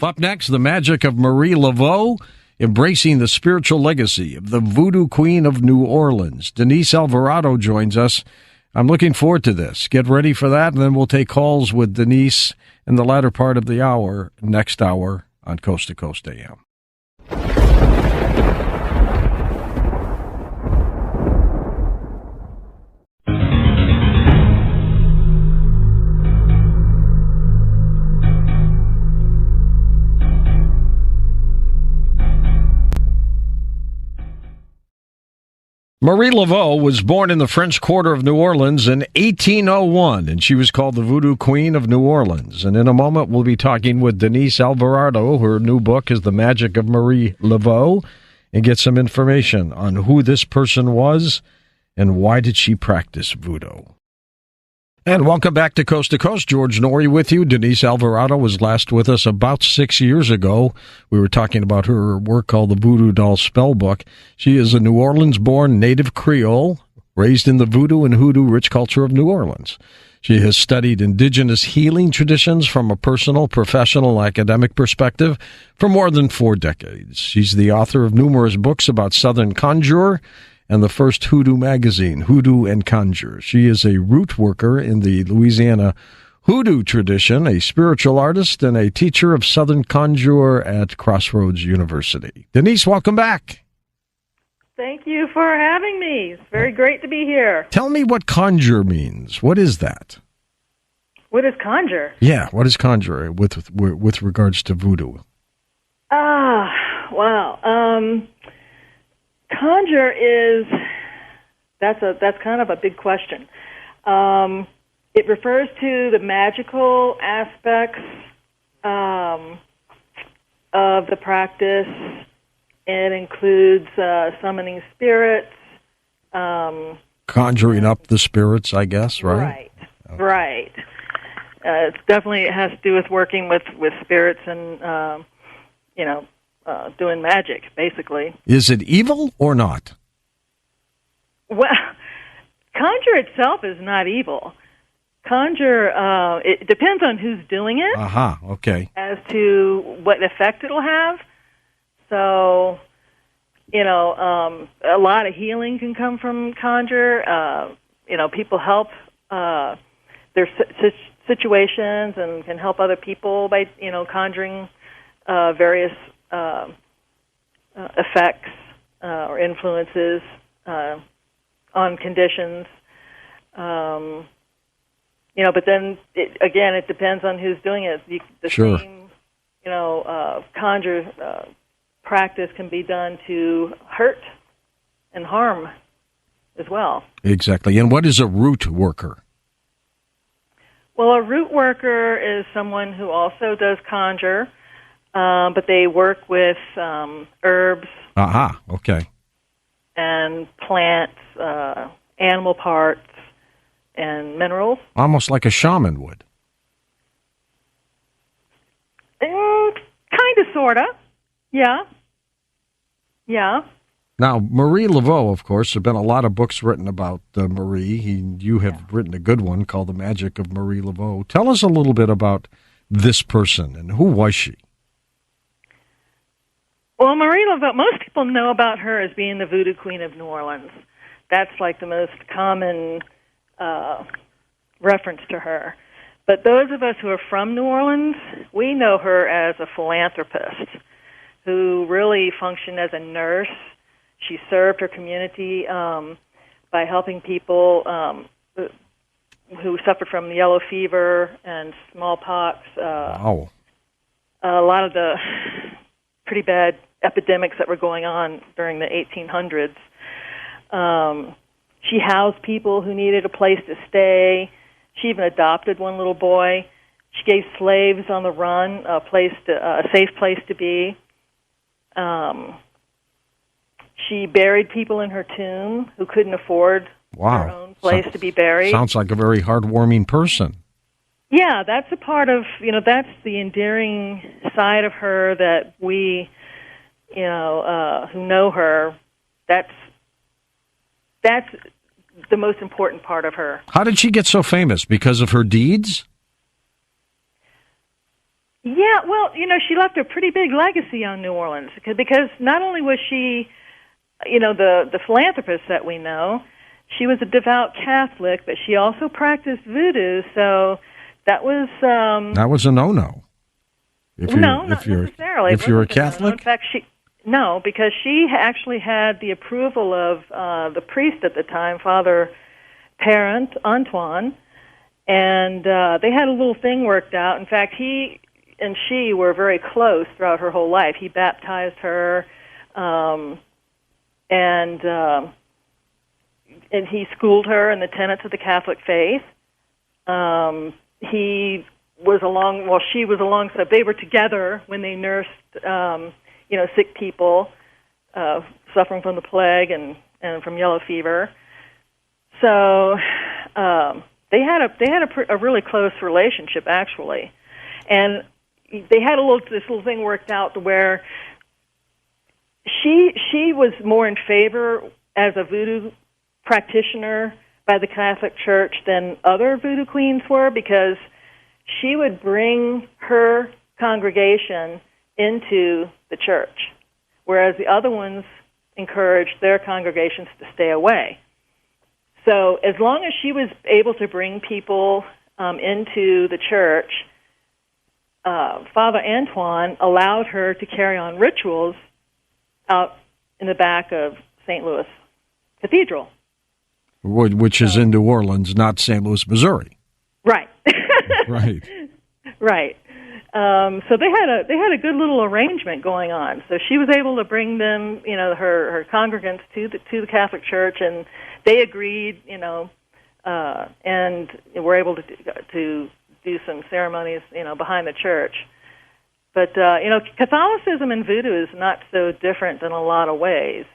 Up next, the magic of Marie Laveau, embracing the spiritual legacy of the Voodoo Queen of New Orleans. Denise Alvarado joins us. I'm looking forward to this. Get ready for that, and then we'll take calls with Denise in the latter part of the hour, next hour on Coast to Coast AM. Marie Laveau was born in the French Quarter of New Orleans in 1801, and she was called the Voodoo Queen of New Orleans. And in a moment, we'll be talking with Denise Alvarado. Her new book is The Magic of Marie Laveau, and get some information on who this person was and why did she practice voodoo. And welcome back to Coast. George Norrie with you. Denise Alvarado was last with us about 6 years ago. We were talking about her work called the Voodoo Doll Spellbook. She is a New Orleans-born native Creole, raised in the voodoo and hoodoo rich culture of New Orleans. She has studied indigenous healing traditions from a personal, professional, academic perspective for more than 4 decades. She's the author of numerous books about Southern conjure and the first hoodoo magazine, Hoodoo and Conjure. She is a root worker in the Louisiana hoodoo tradition, a spiritual artist, and a teacher of Southern conjure at Crossroads University. Denise, welcome back. Thank you for having me. It's very great to be here. Tell me what conjure means. What is that? What is conjure? Yeah, what is conjure with regards to voodoo? Conjure is that's kind of a big question. It refers to the magical aspects of the practice. It includes summoning spirits, conjuring up the spirits, I guess, right? Right, okay. Right. It has to do with working with spirits and doing magic, basically. Is it evil or not? Well, conjure itself is not evil. Conjure, it depends on who's doing it. Okay. As to what effect it'll have. So, a lot of healing can come from conjure. People help their situations and can help other people by, conjuring various effects or influences on conditions. But then, it depends on who's doing it. Sure. Same, conjure practice can be done to hurt and harm as well. Exactly. And what is a root worker? Well, a root worker is someone who also does conjure, but they work with herbs. Okay. And plants, animal parts, and minerals. Almost like a shaman would. Kind of, sort of. Yeah. Now, Marie Laveau, of course, there have been a lot of books written about Marie. You have written a good one called The Magic of Marie Laveau. Tell us a little bit about this person, and who was she? Well, Marie Laveau, most people know about her as being the Voodoo Queen of New Orleans. That's like the most common reference to her. But those of us who are from New Orleans, we know her as a philanthropist who really functioned as a nurse. She served her community by helping people who suffered from yellow fever and smallpox. Wow. A lot of the pretty bad epidemics that were going on during the 1800s. She housed people who needed a place to stay. She even adopted one little boy. She gave slaves on the run a safe place to be. She buried people in her tomb who couldn't afford their own place to be buried. Sounds like a very heartwarming person. Yeah, that's a part of, that's the endearing side of her that we, who know her, that's the most important part of her. How did she get so famous? Because of her deeds? Yeah, well, she left a pretty big legacy on New Orleans because not only was she, the philanthropist that we know, she was a devout Catholic, but she also practiced voodoo. So that was That was a no-no. Not necessarily. If you're a Catholic, in fact, no, because she actually had the approval of the priest at the time, Father Parent Antoine, and they had a little thing worked out. In fact, he and she were very close throughout her whole life. He baptized her, and he schooled her in the tenets of the Catholic faith. He was she was along, so they were together when they nursed, sick people suffering from the plague and from yellow fever. So they had a really close relationship, actually, and they had this little thing worked out to where she was more in favor as a voodoo practitioner by the Catholic Church than other voodoo queens were, because she would bring her congregation into the church, whereas the other ones encouraged their congregations to stay away. So as long as she was able to bring people into the church, Father Antoine allowed her to carry on rituals out in the back of St. Louis Cathedral. Which is in New Orleans, not St. Louis, Missouri. Right. Right. Right. So they had a good little arrangement going on. So she was able to bring them, her congregants to the Catholic Church, and they agreed, and were able to do some ceremonies, behind the church. But Catholicism and voodoo is not so different in a lot of ways.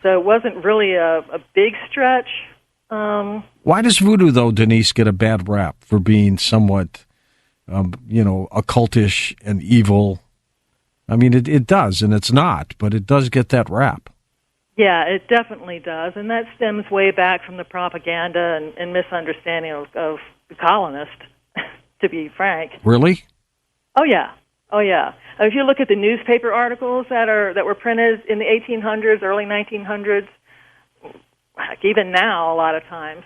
So it wasn't really a big stretch. Why does voodoo, though, Denise, get a bad rap for being somewhat, occultish and evil? I mean, it does, and it's not, but it does get that rap. Yeah, it definitely does, and that stems way back from the propaganda and misunderstanding of the colonists, to be frank. Really? Oh, yeah. If you look at the newspaper articles that were printed in the 1800s, early 1900s, heck, even now a lot of times,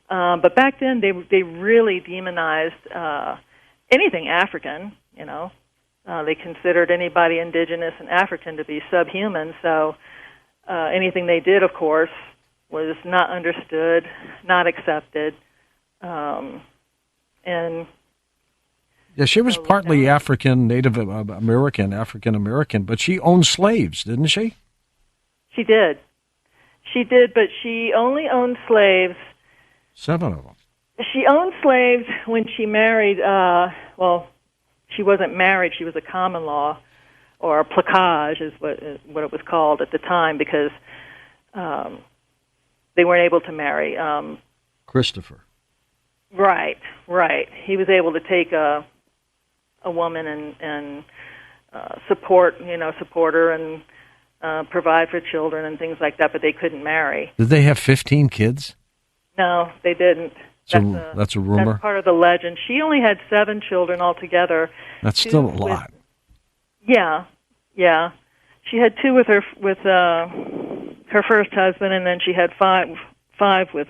but back then they really demonized anything African. They considered anybody indigenous and African to be subhuman. So anything they did, of course, was not understood, not accepted, and. Yeah, she was partly African, Native African American, but she owned slaves, didn't she? She did, but she only owned slaves. 7 of them. She owned slaves when she married, she wasn't married, she was a common law, or a placage is what it was called at the time, because they weren't able to marry. Christopher. Right. He was able to take a woman and support her and provide for children and things like that, but they couldn't marry. Did they have 15 kids? No, they didn't. That's a rumor? That's part of the legend. She only had 7 children altogether. That's still a lot. Yeah. She had 2 with her first husband, and then she had 5 with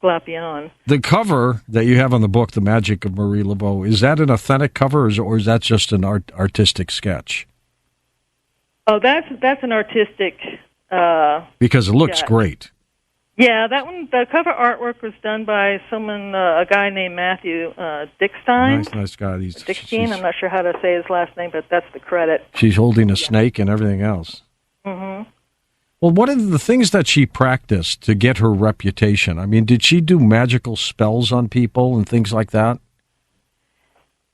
Glapion. The cover that you have on the book, The Magic of Marie Laveau, is that an authentic cover, or is that just an artistic sketch? Oh, that's an artistic. Because it looks great. Yeah, that one. The cover artwork was done by a guy named Matthew Dickstein. Nice guy. Dickstein. I'm not sure how to say his last name, but that's the credit. She's holding a snake and everything else. Mm-hmm. Well, what are the things that she practiced to get her reputation? I mean, did she do magical spells on people and things like that?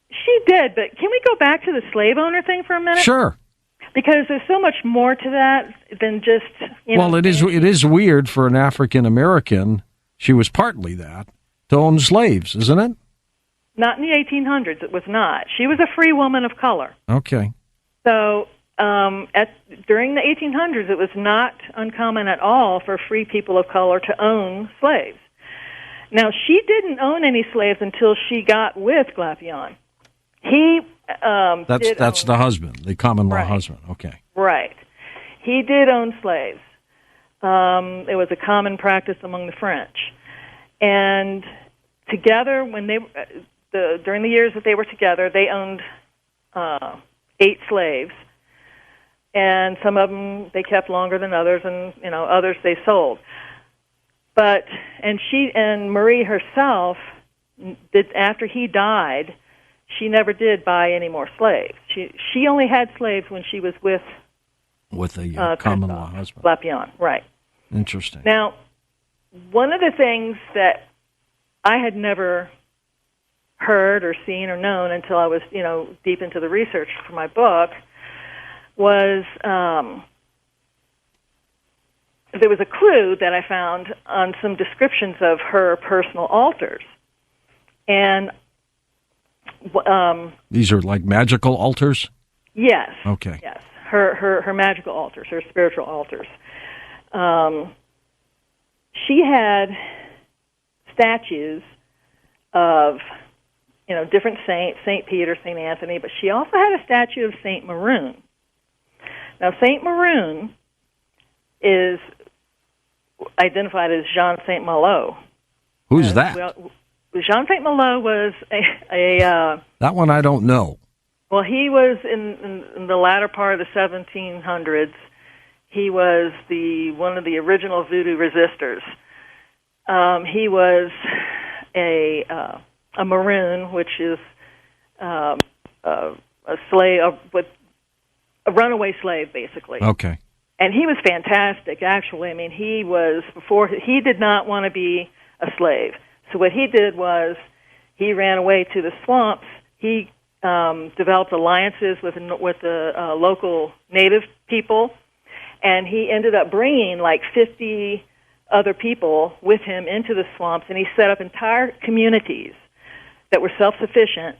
She did, but can we go back to the slave owner thing for a minute? Sure. Because there's so much more to that than just, Well, it is weird for an African American, she was partly that, to own slaves, isn't it? Not in the 1800s, it was not. She was a free woman of color. Okay. So during the 1800s, it was not uncommon at all for free people of color to own slaves. Now, she didn't own any slaves until she got with Glapion. He That's the husband, the common law husband. Okay. Right. He did own slaves. It was a common practice among the French. And together, when during the years that they were together, they owned 8 slaves. And some of them they kept longer than others, and others they sold. And Marie herself after he died, she never did buy any more slaves. She only had slaves when she was with a common law husband. Lapillon, right. Interesting. Now, one of the things that I had never heard or seen or known until I was, deep into the research for my book was there was a clue that I found on some descriptions of her personal altars. And these are like magical altars? Yes. Okay. Yes. Her magical altars, her spiritual altars. She had statues of, different saints, St. Peter, St. Anthony, but she also had a statue of St. Maroon. Now, St. Maroon is identified as Jean St. Malo. Who's that? Jean St. Malo was a that one I don't know. Well, he was in the latter part of the 1700s. He was one of the original Voodoo resistors. He was a Maroon, which is a slave, a runaway slave, basically. Okay. And he was fantastic, actually. I mean, he did not want to be a slave. So what he did was he ran away to the swamps. He developed alliances with the local native people, and he ended up bringing like 50 other people with him into the swamps, and he set up entire communities that were self-sufficient,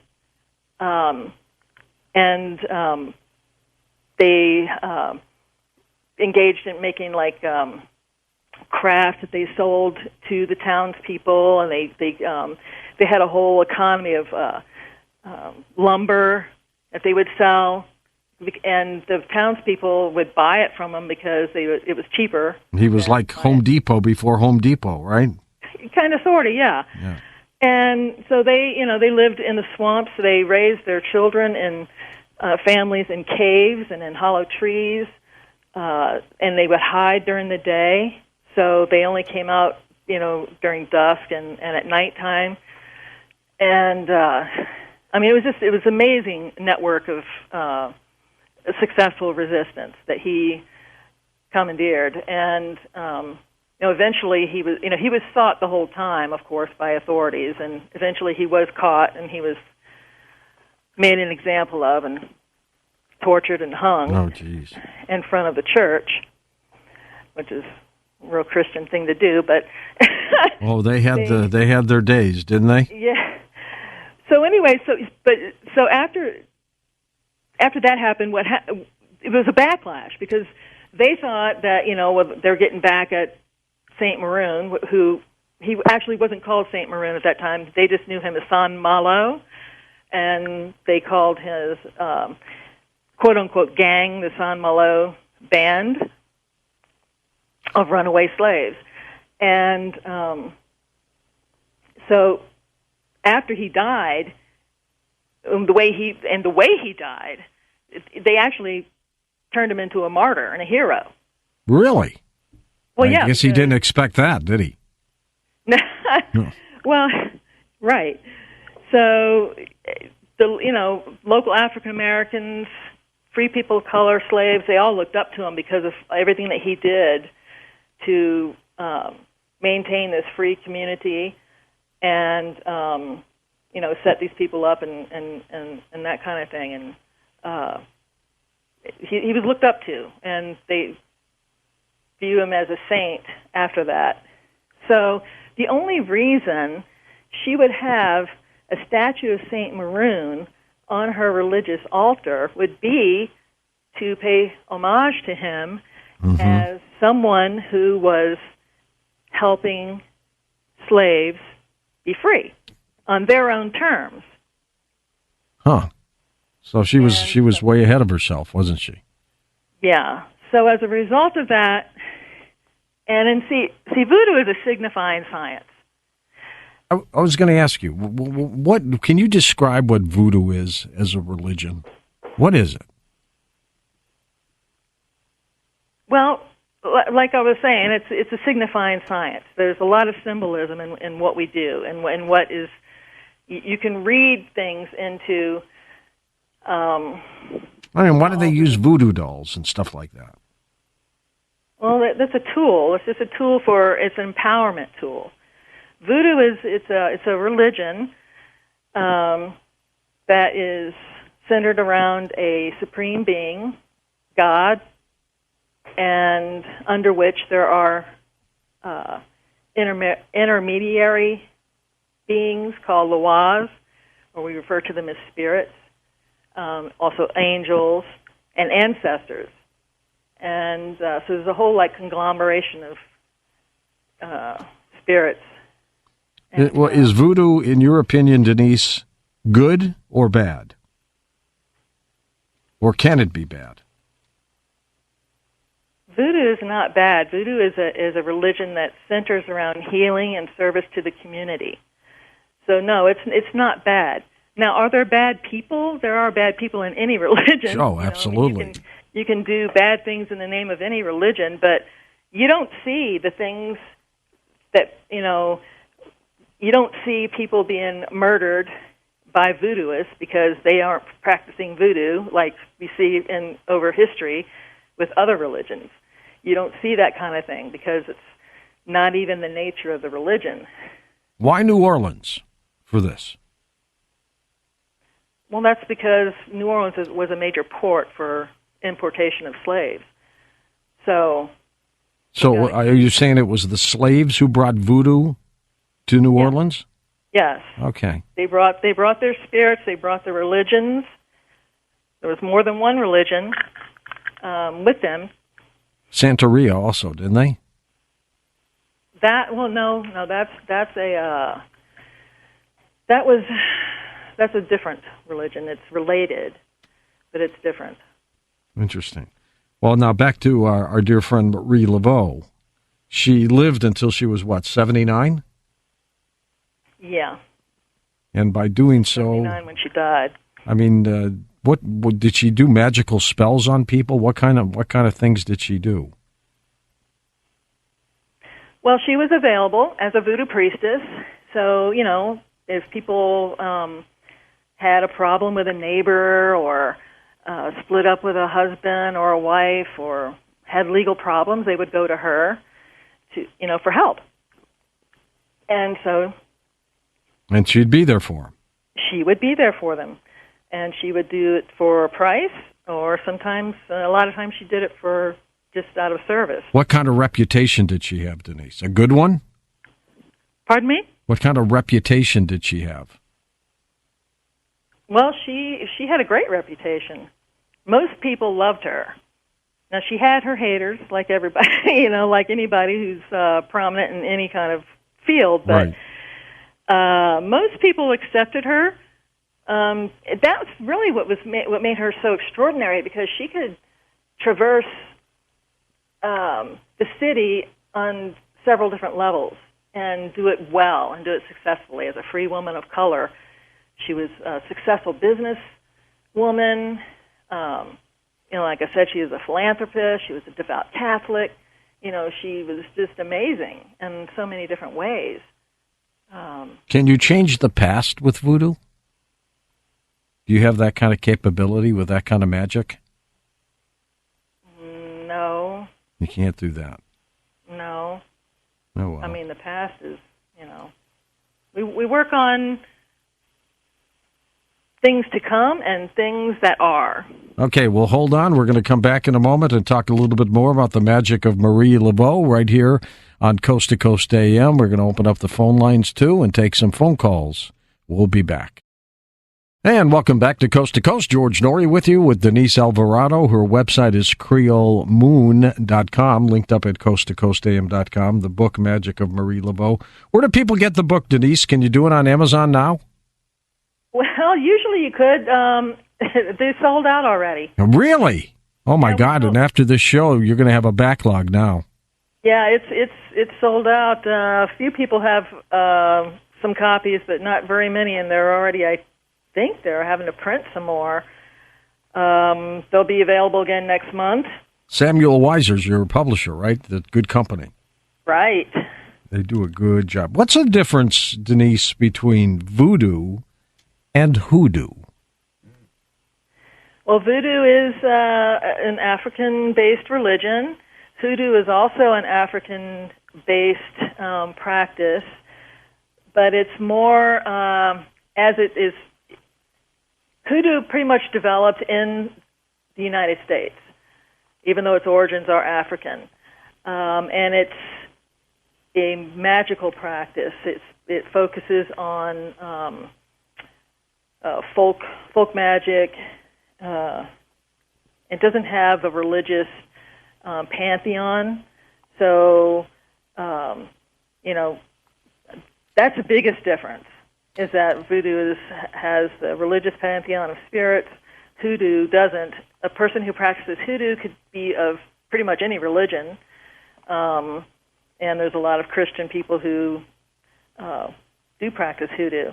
and they engaged in making like crafts that they sold to the townspeople, and they had a whole economy of lumber that they would sell, and the townspeople would buy it from them because it was cheaper. He was like Home Depot before Home Depot, right? Kind of, sort of, yeah. And so they lived in the swamps. They raised their children in families in caves and in hollow trees, and they would hide during the day. So they only came out, during dusk and at nighttime. And it was amazing network of successful resistance that he commandeered. And eventually he was sought the whole time, of course, by authorities. And eventually he was caught, and he was made an example of and tortured and hung in front of the church, which is a real Christian thing to do. But they had their days, didn't they? Yeah. So anyway, so after that happened, it was a backlash, because they thought that they're getting back at Saint Maroon, who he actually wasn't called Saint Maroon at that time. They just knew him as San Malo, and they called his quote unquote gang the San Malo Band of runaway slaves. And so after he died, the way he died, they actually turned him into a martyr and a hero. Really? Well, yeah. I guess he didn't expect that, did he? No. Well, right. So the local African Americans, free people of color, slaves, they all looked up to him because of everything that he did to maintain this free community and set these people up and that kind of thing. And he was looked up to, and they view him as a saint after that. So the only reason she would have a statue of Saint Maroon on her religious altar would be to pay homage to him as someone who was helping slaves be free on their own terms. Huh. So she was way ahead of herself, wasn't she? Yeah. So as a result of that, and see, voodoo is a signifying science. I was going to ask you, what can you describe what voodoo is as a religion? What is it? Well, like I was saying, it's a signifying science. There's a lot of symbolism in what we do, and what is. You can read things into. Why do they use voodoo dolls and stuff like that? Well, that's a tool. It's just a tool it's an empowerment tool. Voodoo it's a religion that is centered around a supreme being, God, and under which there are intermediary beings called Laveau, or we refer to them as spirits, also angels and ancestors. And so there's a whole conglomeration of spirits. Is voodoo, in your opinion, Denise, good or bad? Or can it be bad? Voodoo is not bad. Voodoo is a religion that centers around healing and service to the community. So no, it's not bad. Now, are there bad people? There are bad people in any religion. Oh, absolutely. You can do bad things in the name of any religion, but you don't see the things that, you don't see people being murdered by voodooists because they aren't practicing voodoo like we see over history with other religions. You don't see that kind of thing because it's not even the nature of the religion. Why New Orleans for this? Well, that's because New Orleans was a major port for importation of slaves. So are you saying it was the slaves who brought voodoo to New Orleans? Yes. Okay. They brought their spirits. They brought their religions. There was more than one religion with them. Santeria also, didn't they? That's a different religion. It's related, but it's different. Interesting. Well, now back to our dear friend Marie Laveau. She lived until she was, 79? Yeah. And by doing so... 79 when she died. I mean, what did she do? Magical spells on people? What kind of things did she do? Well, she was available as a voodoo priestess. So, if people had a problem with a neighbor or split up with a husband or a wife or had legal problems, they would go to her for help. And so... And she'd be there for them. She would be there for them. And she would do it for a price, or sometimes, a lot of times she did it for just out of service. What kind of reputation did she have, Denise? A good one? Pardon me? What kind of reputation did she have? Well, she had a great reputation. Most people loved her. Now, she had her haters, like everybody, like anybody who's prominent in any kind of field, but right. Most people accepted her. That's really what made her so extraordinary, because she could traverse the city on several different levels and do it well and do it successfully. As a free woman of color, she was a successful business woman. Like I said, she was a philanthropist. She was a devout Catholic. She was just amazing in so many different ways. Can you change the past with voodoo? Do you have that kind of capability with that kind of magic? No. You can't do that. No. Oh, well. I mean, the past is, we work on things to come and things that are. Okay, well, hold on. We're going to come back in a moment and talk a little bit more about the magic of Marie Laveau right here on Coast to Coast AM. We're going to open up the phone lines, too, and take some phone calls. We'll be back. And welcome back to Coast. George Norrie with you with Denise Alvarado. Her website is creolemoon.com, linked up at coasttocoastam.com, the book Magic of Marie Laveau. Where do people get the book, Denise? Can you do it on Amazon now? Well, usually you could. They sold out already. Really? Oh my Yeah, God! And after this show, you're going to have a backlog now. Yeah, it's sold out. A few people have some copies, but not very many, and they're already. I think they're having to print some more. They'll be available again next month. Samuel Weiser's your publisher, right? The good company. Right. They do a good job. What's the difference, Denise, between voodoo and hoodoo? Well, voodoo is an African-based religion. Hoodoo is also an African-based practice, but it's more as it is. Hoodoo pretty much developed in the United States, even though its origins are African, and it's a magical practice. It focuses on folk magic. It doesn't have a religious pantheon, so that's the biggest difference. Is that voodoo has the religious pantheon of spirits. Hoodoo doesn't. A person who practices hoodoo could be of pretty much any religion, and there's a lot of Christian people who do practice hoodoo.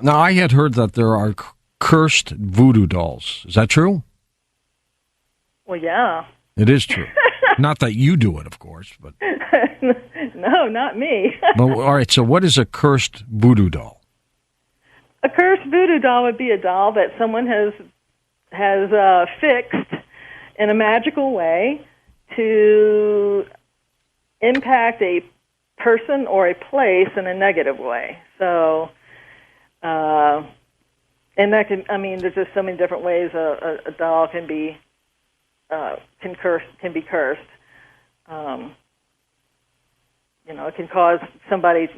Now, I had heard that there are cursed voodoo dolls. Is that true? Well, yeah. It is true. Not that you do it, of course, but no, not me. But all right. So, what is a cursed voodoo doll? A cursed voodoo doll would be a doll that someone has fixed in a magical way to impact a person or a place in a negative way. So, and that can, there's just so many different ways a doll can be cursed. It can cause somebody.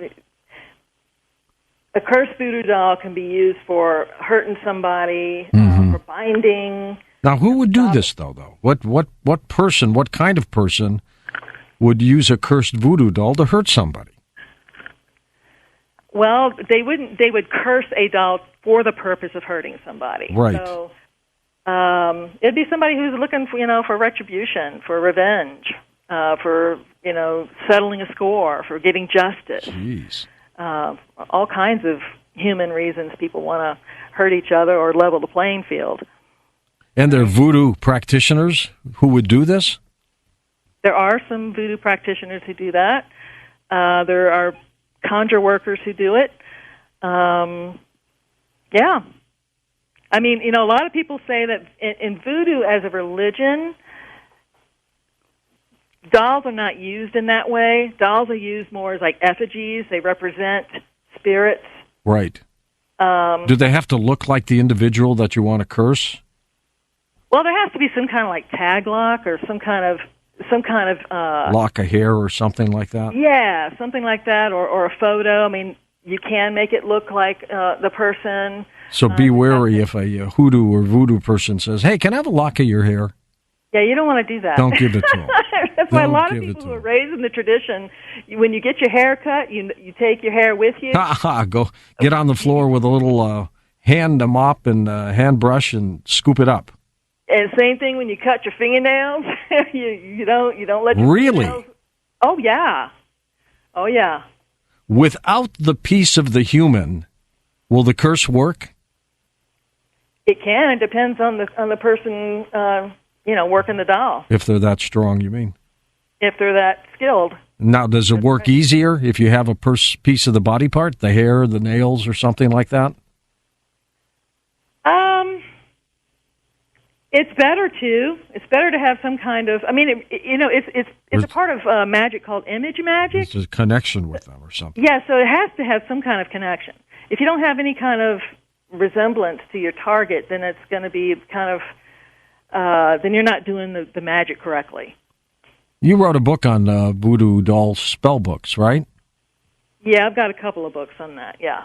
A cursed voodoo doll can be used for hurting somebody, for binding. Now, who would do this though? What person? What kind of person would use a cursed voodoo doll to hurt somebody? Well, they wouldn't. They would curse a doll for the purpose of hurting somebody. Right. So it'd be somebody who's looking for retribution, for revenge, for settling a score, for getting justice. Jeez. All kinds of human reasons people want to hurt each other or level the playing field. And there are voodoo practitioners who would do this? There are some voodoo practitioners who do that. There are conjure workers who do it. Yeah. A lot of people say that in voodoo as a religion, dolls are not used in that way. Dolls are used more as like effigies. They represent spirits. Right. Do they have to look like the individual that you want to curse? Well, there has to be some kind of like tag lock or some kind of lock of hair or something like that. Yeah, something like that, or a photo. You can make it look like the person. So be wary if a hoodoo or voodoo person says, "Hey, can I have a lock of your hair?" Yeah, you don't want to do that. Don't give it to them. That's why a lot of people who are raised in the tradition, when you get your hair cut, you take your hair with you. Go get on the floor with a little hand mop and hand brush and scoop it up. And same thing when you cut your fingernails. you don't let your really. Fingernails... Oh yeah. Without the piece of the human, will the curse work? It can. It depends on the person. Working the doll. If they're that strong, you mean? If they're that skilled. Now, does it work easier if you have a piece of the body part, the hair, the nails, or something like that? It's better too. It's better to have some kind of. It's a part of magic called image magic. It's a connection with them or something. Yeah, so it has to have some kind of connection. If you don't have any kind of resemblance to your target, then it's going to be kind of. Then you're not doing the magic correctly. You wrote a book on voodoo doll spell books, right? Yeah, I've got a couple of books on that, yeah.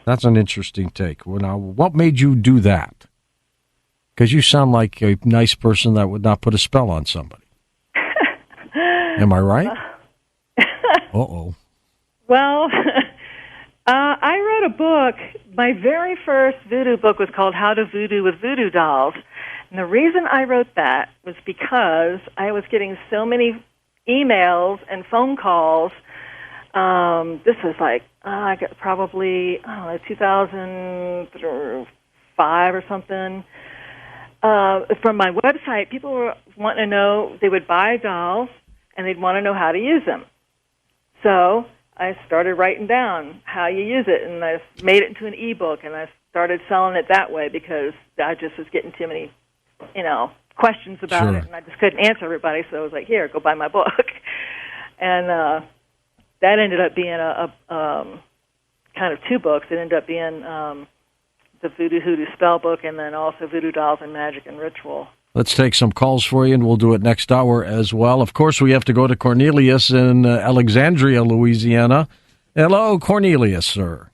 That's an interesting take. Well, now, what made you do that? Because you sound like a nice person that would not put a spell on somebody. Am I right? Uh-oh. Well, I wrote a book. My very first voodoo book was called How to Voodoo with Voodoo Dolls. And the reason I wrote that was because I was getting so many emails and phone calls. This was like, I got probably, I don't know, 2005 or something. From my website, people were wanting to know, they would buy dolls, and they'd want to know how to use them. So I started writing down how you use it, and I made it into an ebook, and I started selling it that way because I just was getting too many, questions about it, and I just couldn't answer everybody. So I was like, "Here, go buy my book," and that ended up being a kind of two books. It ended up being the Voodoo Hoodoo spell book, and then also Voodoo Dolls and Magic and Ritual. Let's take some calls for you, and we'll do it next hour as well. Of course, we have to go to Cornelius in Alexandria, Louisiana. Hello, Cornelius, sir.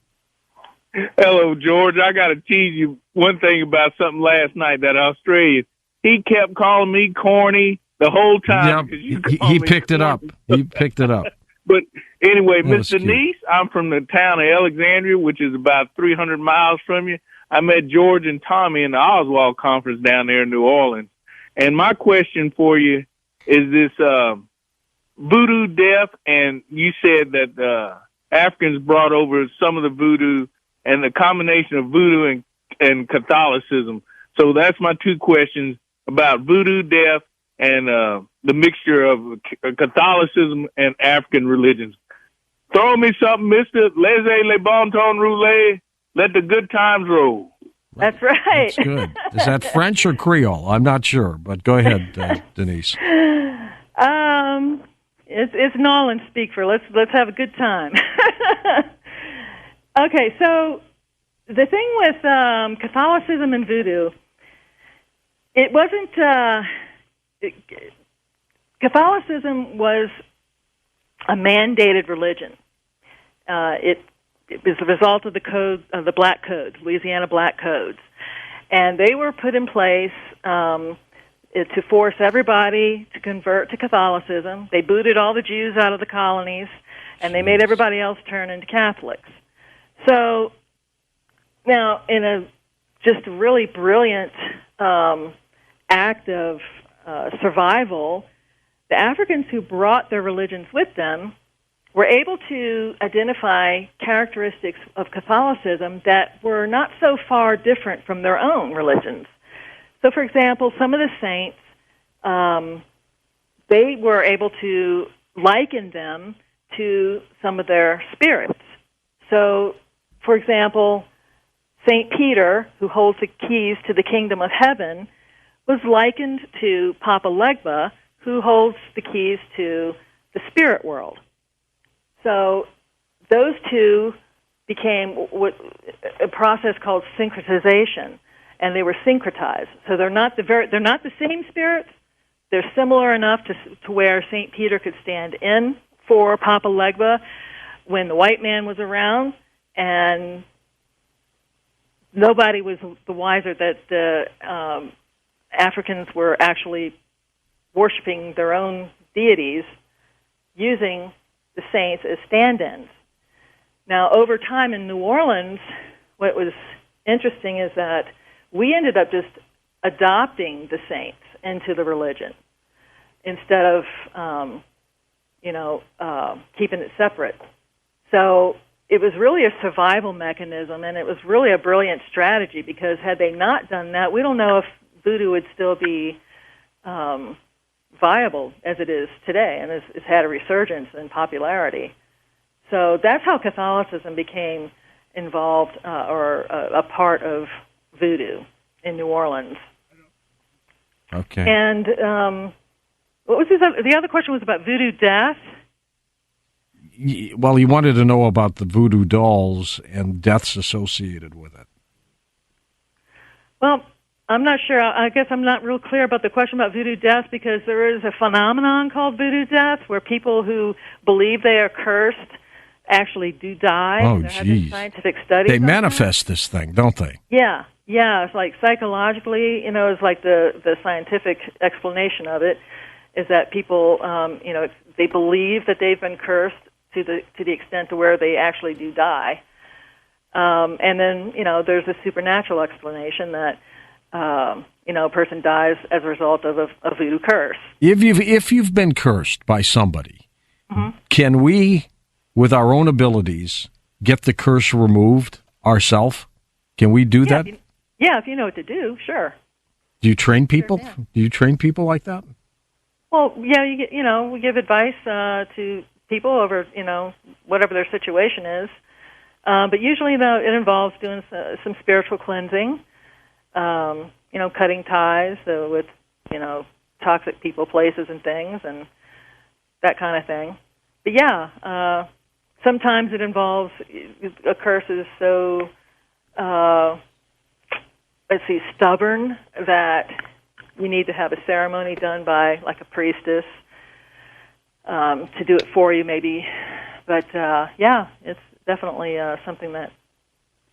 Hello, George. I got to tease you one thing about something last night, that Australian. He kept calling me corny the whole time. Yep, he picked it up. He picked it up. But anyway, Miss cute. Denise, I'm from the town of Alexandria, which is about 300 miles from you. I met George and Tommy in the Oswald conference down there in New Orleans. And my question for you is this voodoo death, and you said that Africans brought over some of the voodoo and the combination of voodoo and Catholicism. So that's my two questions about voodoo death and the mixture of Catholicism and African religions. Throw me something, Mr. Laissez les bon temps rouler. Let the good times roll. That's right. That's good. Is that French or Creole? I'm not sure, but go ahead, Denise. It's New Orleans speak for let's have a good time. Okay, so the thing with Catholicism and voodoo, it wasn't. Catholicism was a mandated religion. It was the result of the code, of the Black Codes, Louisiana Black Codes, and they were put in place to force everybody to convert to Catholicism. They booted all the Jews out of the colonies, and they made everybody else turn into Catholics. So now, in a just really brilliant act of survival, the Africans who brought their religions with them were able to identify characteristics of Catholicism that were not so far different from their own religions. So, for example, some of the saints, they were able to liken them to some of their spirits. So, for example, St. Peter, who holds the keys to the kingdom of heaven, was likened to Papa Legba, who holds the keys to the spirit world. So those two became a process called syncretization, and they were syncretized. So they're not the same spirits. They're similar enough to where St. Peter could stand in for Papa Legba when the white man was around, and nobody was the wiser that the Africans were actually worshiping their own deities using the saints as stand-ins. Now, over time in New Orleans, what was interesting is that we ended up just adopting the saints into the religion instead of, keeping it separate. So it was really a survival mechanism, and it was really a brilliant strategy, because had they not done that, we don't know if voodoo would still be viable as it is today, and it's had a resurgence in popularity. So that's how Catholicism became involved or a part of voodoo in New Orleans. Okay. And what was the other question was about voodoo death? Well, he wanted to know about the voodoo dolls and deaths associated with it. Well, I'm not sure. I guess I'm not real clear about the question about voodoo death, because there is a phenomenon called voodoo death where people who believe they are cursed actually do die. Oh, there have been scientific studies. They manifest this thing, don't they? Yeah. It's like psychologically, it's like the scientific explanation of it is that people, they believe that they've been cursed to the extent to where they actually do die. And then, there's a supernatural explanation that, a person dies as a result of a voodoo curse. If you've been cursed by somebody, Mm-hmm. can we, with our own abilities, get the curse removed ourselves? Can we do that? If you know what to do, sure. Do you train people? Sure, Do you train people like that? Well, yeah, we give advice to people over, whatever their situation is. But usually, though, it involves doing some spiritual cleansing, cutting ties with, toxic people, places, and things, and that kind of thing. But yeah, sometimes it involves a curse is so, stubborn that you need to have a ceremony done by like a priestess to do it for you, maybe. But it's definitely something that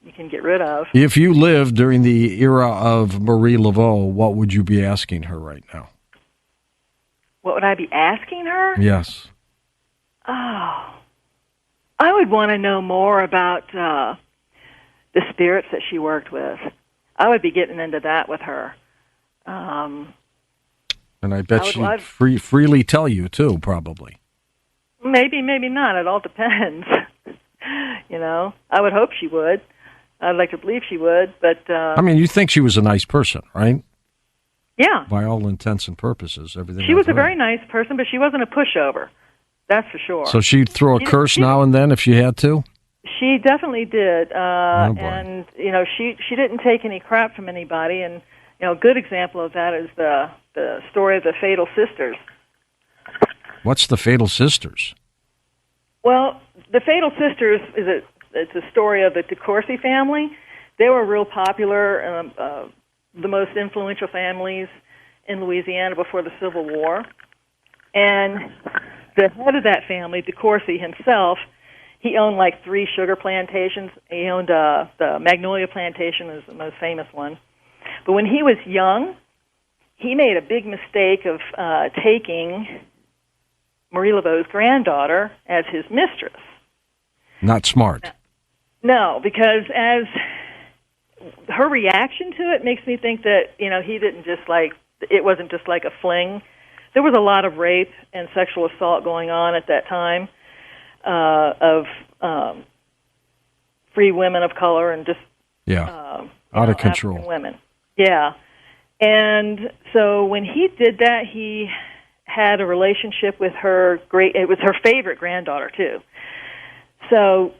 you can get rid of. If you lived during the era of Marie Laveau, what would you be asking her right now? What would I be asking her? Yes. Oh, I would want to know more about the spirits that she worked with. I would be getting into that with her. And I bet she'd freely tell you, too, probably. Maybe, maybe not. It all depends. I would hope she would. I'd like to believe she would, but... you think she was a nice person, right? Yeah. By all intents and purposes, everything. She was a very nice person, but she wasn't a pushover. That's for sure. So she'd throw a curse now and then if she had to? She definitely did. Oh, boy. And, she didn't take any crap from anybody. And, a good example of that is the story of the Fatal Sisters. What's the Fatal Sisters? Well, the Fatal Sisters it's a story of the DeCourcy family. They were real popular, the most influential families in Louisiana before the Civil War. And the head of that family, DeCourcy himself, he owned like 3 sugar plantations. He owned the Magnolia Plantation, is the most famous one. But when he was young, he made a big mistake of taking Marie Laveau's granddaughter as his mistress. Not smart. No, because as her reaction to it makes me think that, he didn't just it wasn't just like a fling. There was a lot of rape and sexual assault going on at that time of free women of color and just out of control African women. Yeah, and so when he did that, he had a relationship with it was her favorite granddaughter too. So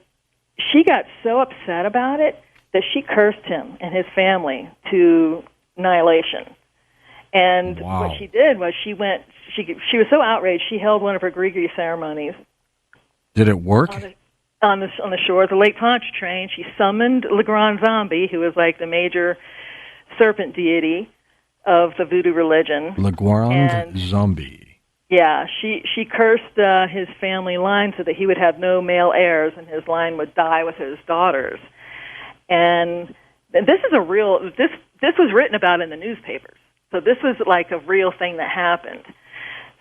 she got so upset about it that she cursed him and his family to annihilation. And what she did was she was so outraged, she held one of her Grigri ceremonies. Did it work? On the shore of the Lake Pontchartrain. She summoned Le Grand Zombie, who was like the major serpent deity of the voodoo religion. Le Grand Zombie. Yeah, she cursed his family line so that he would have no male heirs and his line would die with his daughters. And this is this was written about in the newspapers. So this was like a real thing that happened.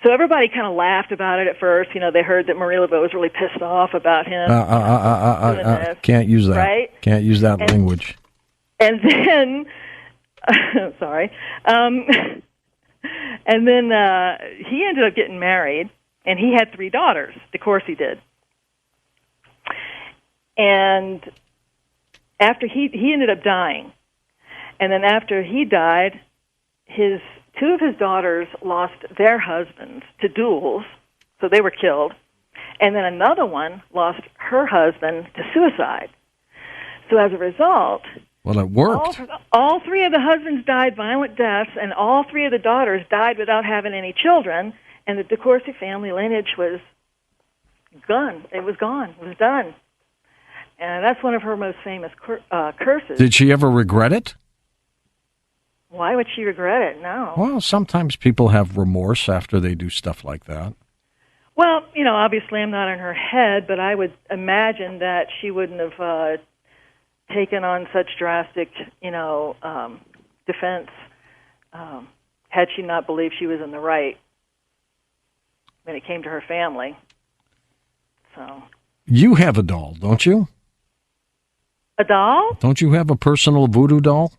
So everybody kind of laughed about it at first. They heard that Marie Laveau was really pissed off about him. Can't use that. Right? Can't use that language. And then, sorry. And then he ended up getting married, and he had 3 daughters. DeCourcy did. And after he ended up dying, and then after he died, 2 of his daughters lost their husbands to duels, so they were killed, and then another one lost her husband to suicide. So as a result... Well, it worked. All 3 of the husbands died violent deaths, and all 3 of the daughters died without having any children, and the DeCourcy family lineage was gone. It was gone. It was done. And that's one of her most famous curses. Did she ever regret it? Why would she regret it? No. Well, sometimes people have remorse after they do stuff like that. Well, obviously I'm not in her head, but I would imagine that she wouldn't have taken on such drastic, defense had she not believed she was in the right when it came to her family. So. You have a doll, don't you? A doll? Don't you have a personal voodoo doll?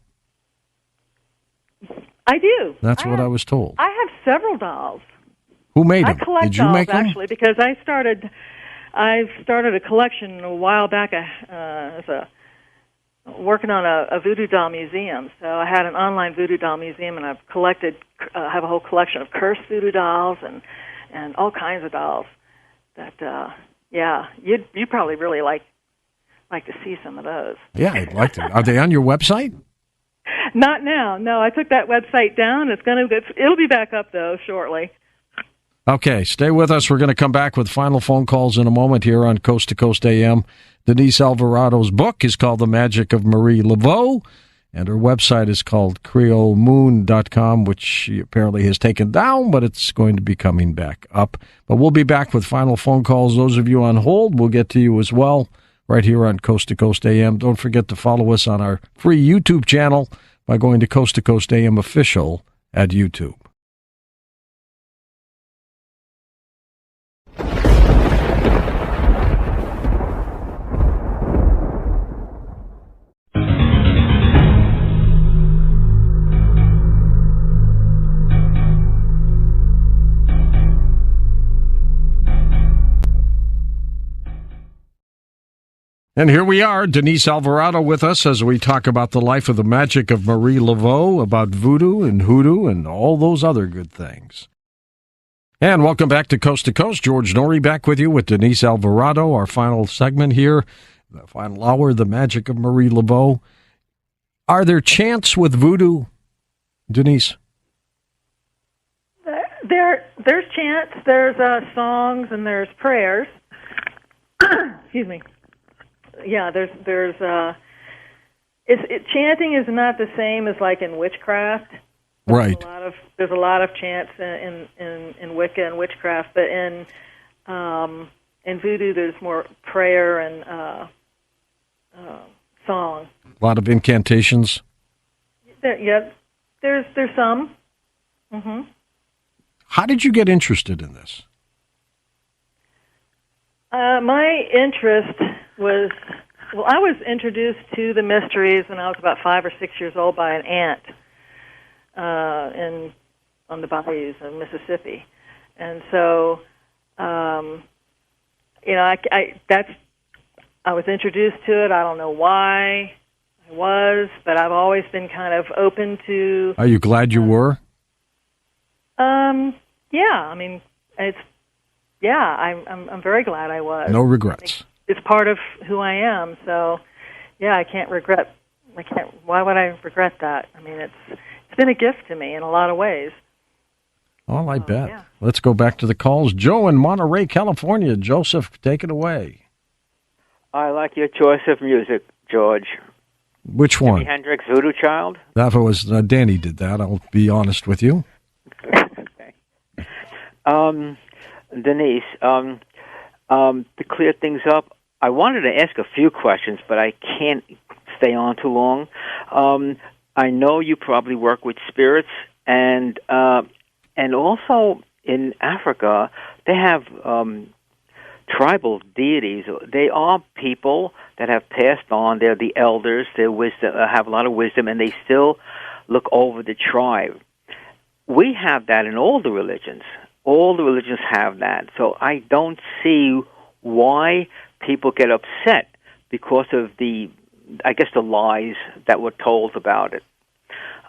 I do. That's what I was told. I have several dolls. Who made them? I collect Did you dolls, make them? actually, because I started a collection a while back working on a voodoo doll museum. So I had an online voodoo doll museum, and I've have a whole collection of cursed voodoo dolls and all kinds of dolls. That you'd probably really like to see some of those. Yeah, I'd like to. Are they on your website? Not now. No, I took that website down. It'll be back up though shortly. Okay, stay with us. We're going to come back with final phone calls in a moment here on Coast to Coast AM. Denise Alvarado's book is called The Magic of Marie Laveau, and her website is called creolemoon.com, which she apparently has taken down, but it's going to be coming back up. But we'll be back with final phone calls. Those of you on hold, we'll get to you as well right here on Coast to Coast AM. Don't forget to follow us on our free YouTube channel by going to Coast AM Official at YouTube. And here we are, Denise Alvarado with us as we talk about the life of the magic of Marie Laveau, about voodoo and hoodoo and all those other good things. And welcome back to Coast. George Norrie back with you with Denise Alvarado, our final segment here, the final hour, the magic of Marie Laveau. Are there chants with voodoo, Denise? There's chants, there's songs, and there's prayers. Excuse me. Yeah, chanting is not the same as like in witchcraft. Right. There's a lot of chants in Wicca and witchcraft, but in voodoo there's more prayer and song. A lot of incantations. There's some. Mm-hmm. How did you get interested in this? My interest was, I was introduced to the mysteries when I was about 5 or 6 years old by an aunt on the bayous of Mississippi, and so I was introduced to it. I don't know why I was, but I've always been kind of open to. Are you glad you were? Yeah. I mean, I'm very glad I was. No regrets. It's part of who I am, so yeah, I can't regret. Why would I regret that? I mean, it's been a gift to me in a lot of ways. Oh, I bet. Yeah. Let's go back to the calls. Joe in Monterey, California. Joseph, take it away. I like your choice of music, George. Which one? Jimi Hendrix, Voodoo Child. That was Danny did that. I'll be honest with you. Okay. Denise, to clear things up, I wanted to ask a few questions, but I can't stay on too long. I know you probably work with spirits, and also in Africa, they have tribal deities. They are people that have passed on. They're the elders. They're wisdom, have a lot of wisdom, and they still look over the tribe. We have that in all the religions. All the religions have that. So I don't see why people get upset because of the lies that were told about it.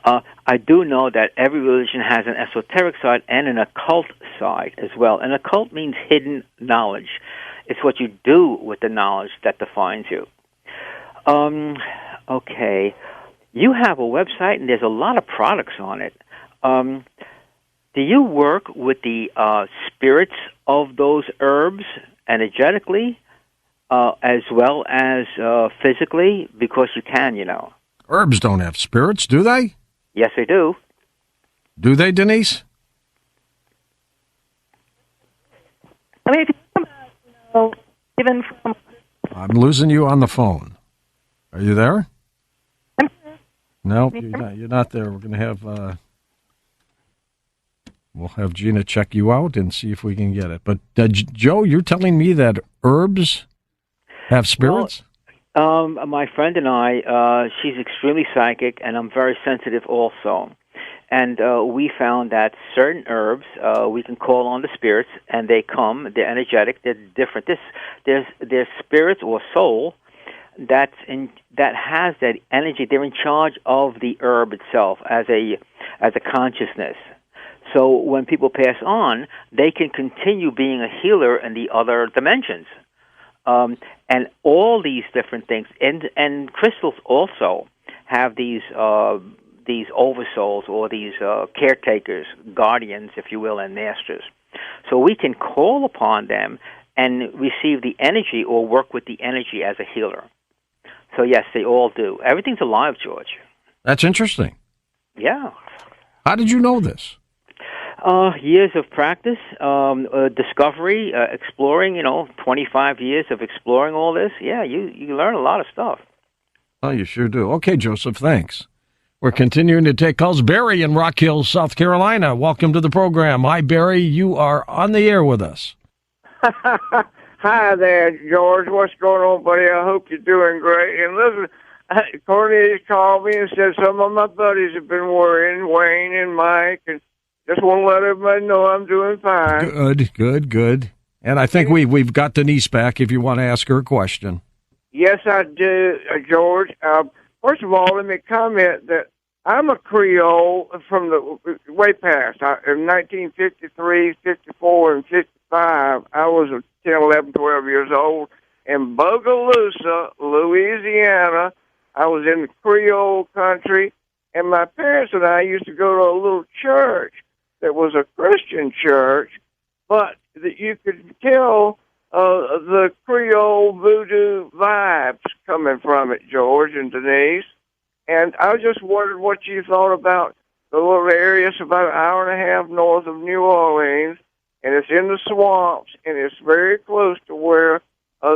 I do know that every religion has an esoteric side and an occult side as well. And occult means hidden knowledge. It's what you do with the knowledge that defines you. Okay. You have a website, and there's a lot of products on it. Do you work with the spirits of those herbs energetically as well as physically? Because you can, you know. Herbs don't have spirits, do they? Yes, they do. Do they, Denise? I mean, if you think about, even from... I'm losing you on the phone. Are you there? No, you're not there. We're going to have... We'll have Gina check you out and see if we can get it. But, Joe, you're telling me that herbs have spirits? My friend and I, she's extremely psychic, and I'm very sensitive also. And we found that certain herbs, we can call on the spirits, and they come. They're energetic. They're different. There's spirits or soul that has that energy. They're in charge of the herb itself as a consciousness. So when people pass on, they can continue being a healer in the other dimensions. And all these different things, and crystals also have these oversouls or these caretakers, guardians, if you will, and masters. So we can call upon them and receive the energy or work with the energy as a healer. So yes, they all do. Everything's alive, George. That's interesting. Yeah. How did you know this? Years of practice, discovery, exploring, 25 years of exploring all this. Yeah, you learn a lot of stuff. Oh, you sure do. Okay, Joseph, thanks. We're continuing to take calls. Barry in Rock Hill, South Carolina. Welcome to the program. Hi, Barry. You are on the air with us. Hi there, George. What's going on, buddy? I hope you're doing great. And listen, Cornelius called me and said some of my buddies have been worrying, Wayne and Mike, and just want to let everybody know I'm doing fine. Good. And I think we've got Denise back if you want to ask her a question. Yes, I do, George. First of all, let me comment that I'm a Creole from the way past. In 1953, 54, and 55, I was 10, 11, 12 years old. In Bogalusa, Louisiana, I was in the Creole country, and my parents and I used to go to a little church that was a Christian church, but that you could tell the Creole voodoo vibes coming from it, George and Denise. And I just wondered what you thought about the little area. It's about an hour and a half north of New Orleans, and it's in the swamps, and it's very close to where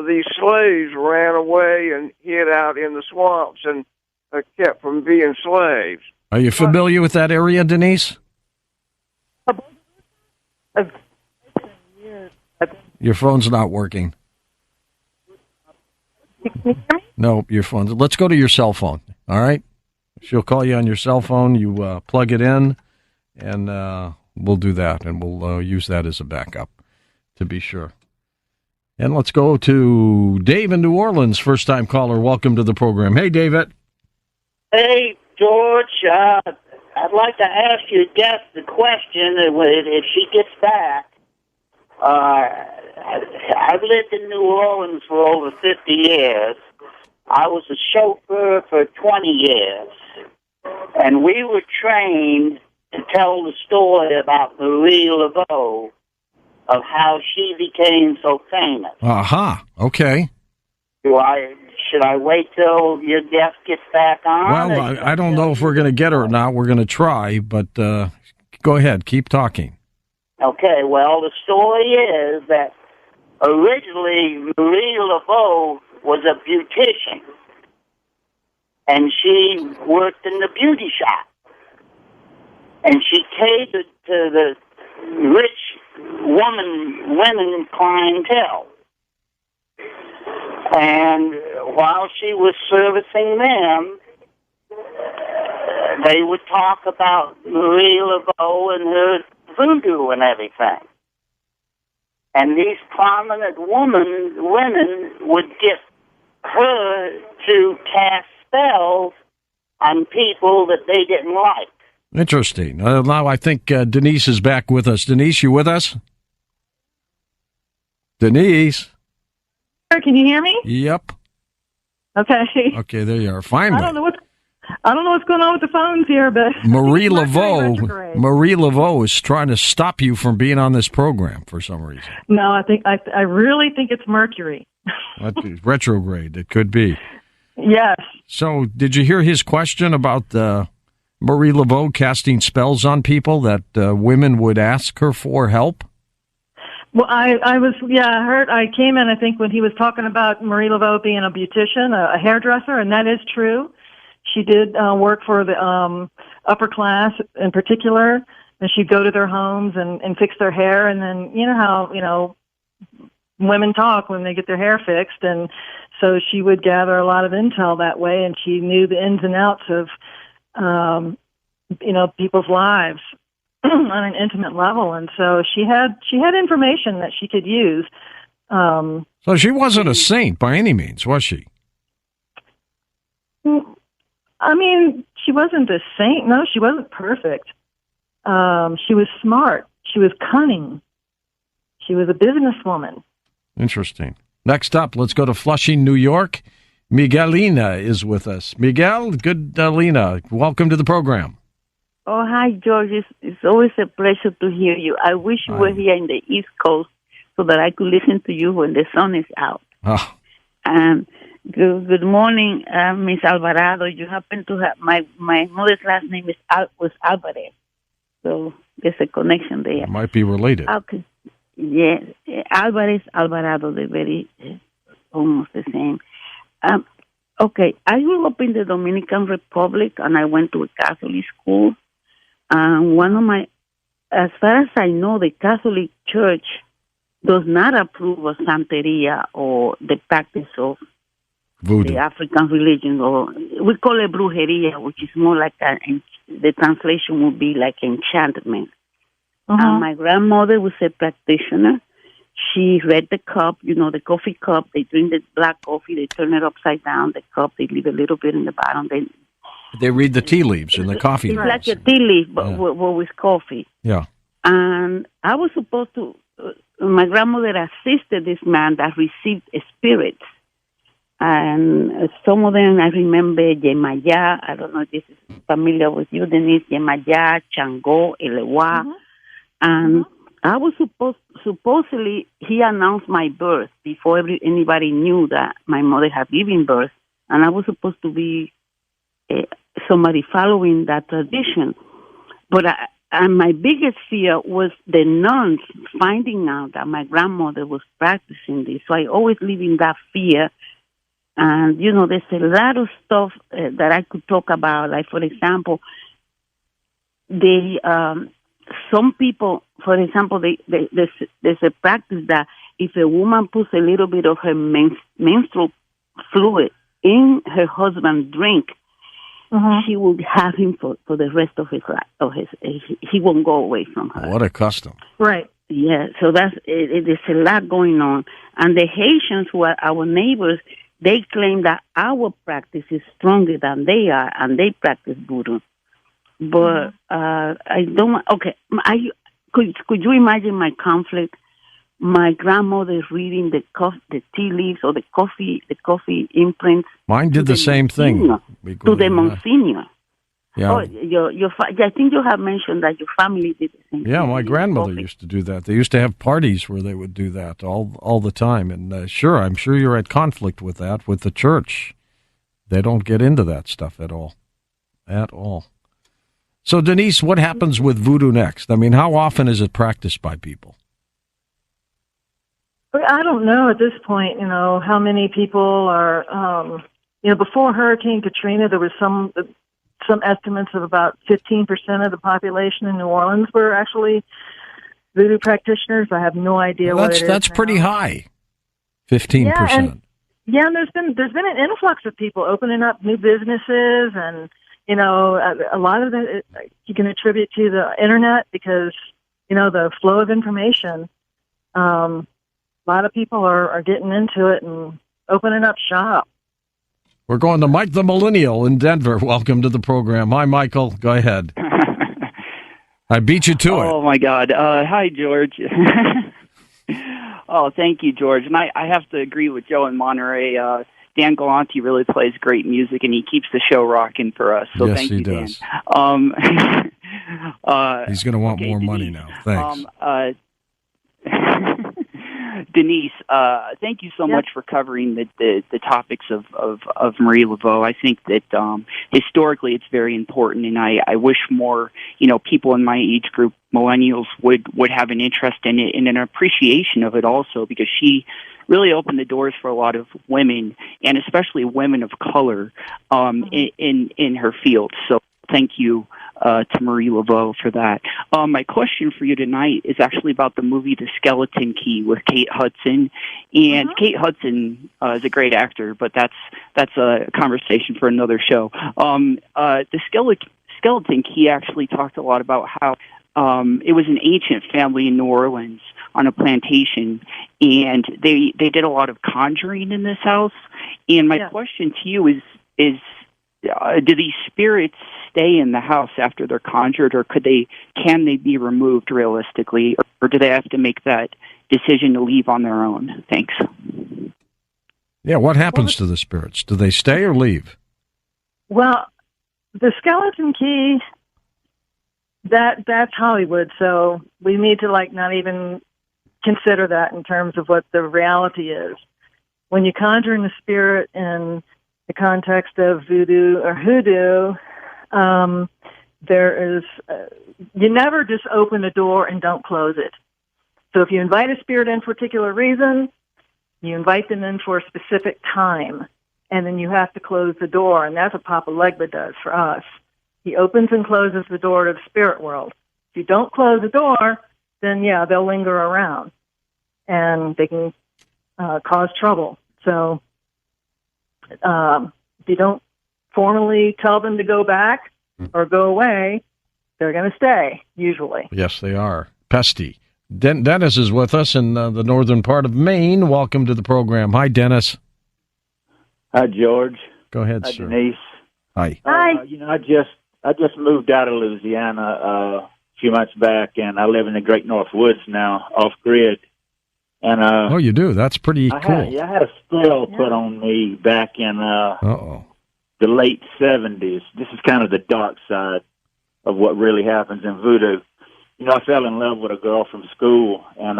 these slaves ran away and hid out in the swamps and kept from being slaves. Are you familiar with that area, Denise? Your phone's not working. No, your phone. Let's go to your cell phone, all right? She'll call you on your cell phone. You plug it in, and we'll do that, and we'll use that as a backup to be sure. And let's go to Dave in New Orleans, first-time caller. Welcome to the program. Hey, David. Hey, George. I'd like to ask your guest the question if she gets back. I've lived in New Orleans for over 50 years. I was a chauffeur for 20 years. And we were trained to tell the story about Marie Laveau, of how she became so famous. Aha, okay. Should I wait till your guest gets back on? Well, I don't know if we're going to get her or not. We're going to try, but go ahead. Keep talking. Okay, well, the story is that originally Marie Laveau was a beautician, and she worked in the beauty shop. And she catered to the rich women clientele. And while she was servicing them, they would talk about Marie Laveau and her voodoo and everything. And these prominent women would get her to cast spells on people that they didn't like. Interesting. Now I think Denise is back with us. Denise, you with us? Denise? Can you hear me? Yep. Okay. Okay, there you are. Finally. I don't know what's going on with the phones here, but Marie Laveau is trying to stop you from being on this program for some reason. No, I really think it's Mercury. Retrograde, it could be. Yes. So, did you hear his question about Marie Laveau casting spells on people that women would ask her for help? Well, I heard. I came in, I think, when he was talking about Marie Laveau being a beautician, a hairdresser, and that is true. She did work for the upper class in particular, and she'd go to their homes and fix their hair, and then, you know how, women talk when they get their hair fixed, and so she would gather a lot of intel that way, and she knew the ins and outs of, people's lives on an intimate level, and so she had information that she could use. So she wasn't a saint by any means, was she? I mean, she wasn't a saint. No, she wasn't perfect. She was smart. She was cunning. She was a businesswoman. Interesting. Next up, let's go to Flushing, New York. Miguelina is with us. Miguel, good, Lena. Welcome to the program. Oh, hi, George. It's always a pleasure to hear you. I wish you were here in the East Coast so that I could listen to you when the sun is out. Oh. Good morning, Miss Alvarado. You happen to have my mother's last name was Alvarez, so there's a connection there. It might be related. Okay. Yes, Alvarez, Alvarado, they're very almost the same. Okay, I grew up in the Dominican Republic, and I went to a Catholic school. As far as I know, the Catholic Church does not approve of Santeria or the practice of Voodoo. The African religion, or we call it brujeria, which is more like the translation would be like enchantment. And my grandmother was a practitioner. She read the cup, the coffee cup. They drink the black coffee. They turn it upside down. The cup, they leave a little bit in the bottom. They read the tea leaves in the coffee. It's like a tea leaf, but with coffee. Yeah. And I was supposed to, my grandmother assisted this man that received spirits. And some of them I remember, Yemaya, I don't know if this is familiar with you, Denise, Yemaya, Chango, Elewa. And I was supposedly, he announced my birth before anybody knew that my mother had given birth. And I was supposed to be somebody following that tradition. But and my biggest fear was the nuns finding out that my grandmother was practicing this. So I always live in that fear. And, there's a lot of stuff that I could talk about. Like, for example, some people, for example, there's a practice that if a woman puts a little bit of her menstrual fluid in her husband's drink, she will have him for the rest of his life. He won't go away from her. What a custom. Right. Yeah, so there's a lot going on. And the Haitians, who are our neighbors, they claim that our practice is stronger than they are, and they practice voodoo. But I don't. Okay, could you imagine my conflict? My grandmother reading the tea leaves or the coffee imprints. Mine did the same thing. To the Monsignor. Yeah. Oh, I think you have mentioned that your family did the same thing. Yeah, my grandmother used to do that. They used to have parties where they would do that all the time. And I'm sure you're at conflict with that, with the church. They don't get into that stuff at all. At all. So, Denise, what happens with voodoo next? I mean, how often is it practiced by people? I don't know at this point, how many people are, before Hurricane Katrina, there was some estimates of about 15% of the population in New Orleans were actually voodoo practitioners. I have no idea what it is. That's pretty high, 15%. Yeah, and there's been an influx of people opening up new businesses, and a lot of it you can attribute to the internet because the flow of information. A lot of people are getting into it and opening up shop. We're going to Mike the Millennial in Denver. Welcome to the program. Hi, Michael. Go ahead. I beat you to it. Oh, my God. Hi, George. Oh, thank you, George. And I have to agree with Joe in Monterey. Dan Galanti really plays great music, and he keeps the show rocking for us. So yes, thank he you, does. Dan. He's going to want more money now. Thanks. Denise, thank you so much for covering the topics of Marie Laveau. I think that historically it's very important, and I wish more people in my age group, millennials, would have an interest in it and an appreciation of it also, because she really opened the doors for a lot of women, and especially women of color in her field. So thank you to Marie Laveau for that. My question for you tonight is actually about the movie The Skeleton Key with Kate Hudson. And Kate Hudson is a great actor, but that's a conversation for another show. The Skeleton Key actually talked a lot about how it was an ancient family in New Orleans on a plantation, and they did a lot of conjuring in this house. And my question to you is do these spirits stay in the house after they're conjured, or can they be removed realistically, or do they have to make that decision to leave on their own? Thanks. Yeah, what happens to the spirits? Do they stay or leave? Well, the Skeleton Key, that's Hollywood, so we need to not even consider that in terms of what the reality is. When you conjure in the spirit in the context of voodoo or hoodoo, there is you never just open the door and don't close it. So if you invite a spirit in for a particular reason, you invite them in for a specific time, and then you have to close the door, and that's what Papa Legba does for us. He opens and closes the door to the spirit world. If you don't close the door, then they'll linger around, and they can cause trouble. So if you don't formally tell them to go back or go away, they're going to stay, usually. Yes, they are. Pesty. Dennis is with us in the northern part of Maine. Welcome to the program. Hi, Dennis. Hi, George. Go ahead, Hi, sir. Denise. Hi. Hi. I just moved out of Louisiana a few months back, and I live in the Great North Woods now, off grid. And oh, you do? That's pretty cool. I had a spell put on me back in the late 70s. This is kind of the dark side of what really happens in voodoo. I fell in love with a girl from school, and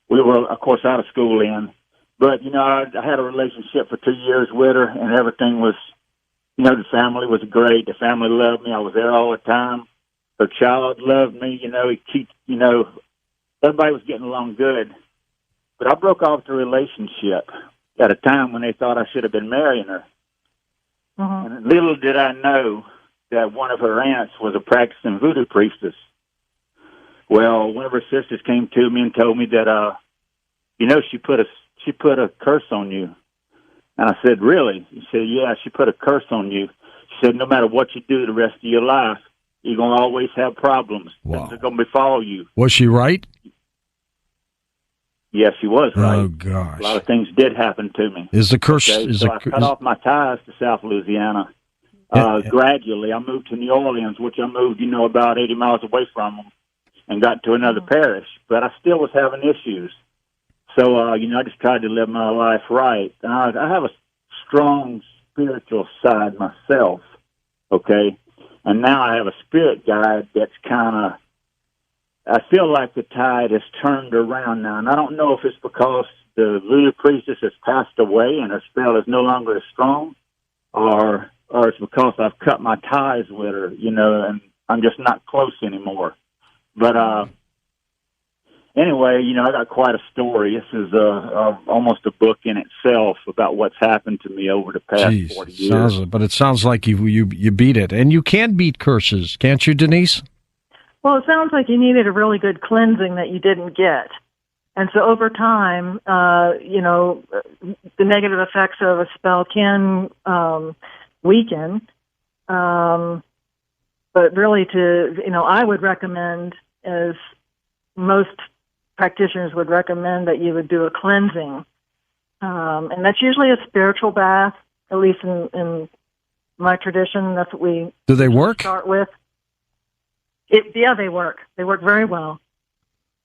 we were, of course, out of school then. But, I had a relationship for 2 years with her, and everything was, the family was great. The family loved me. I was there all the time. Her child loved me. Everybody was getting along good. But I broke off the relationship at a time when they thought I should have been marrying her. And little did I know that one of her aunts was a practicing voodoo priestess. Well, one of her sisters came to me and told me that, she put a curse on you. And I said, really? She said, yeah, she put a curse on you. She said, no matter what you do the rest of your life, you're going to always have problems. Wow. They're going to befall you. Was she right? Yes, she was right. Oh, gosh. A lot of things did happen to me. Is the curse... Okay? I cut off my ties to South Louisiana. Gradually, I moved to New Orleans, which I moved, about 80 miles away from them, and got to another parish. But I still was having issues. So, I just tried to live my life right. I have a strong spiritual side myself, okay? And now I have a spirit guide that's I feel like the tide has turned around now. And I don't know if it's because the voodoo priestess has passed away and her spell is no longer as strong, or it's because I've cut my ties with her, and I'm just not close anymore. But, anyway, I got quite a story. This is almost a book in itself about what's happened to me over the past 40 years. But it sounds like you beat it. And you can beat curses, can't you, Denise? Well, it sounds like you needed a really good cleansing that you didn't get. And so over time, the negative effects of a spell can weaken. But really I would recommend, as most practitioners would recommend, that you would do a cleansing. And that's usually a spiritual bath, at least in my tradition. That's what we Do they work? Start with. They work. They work very well.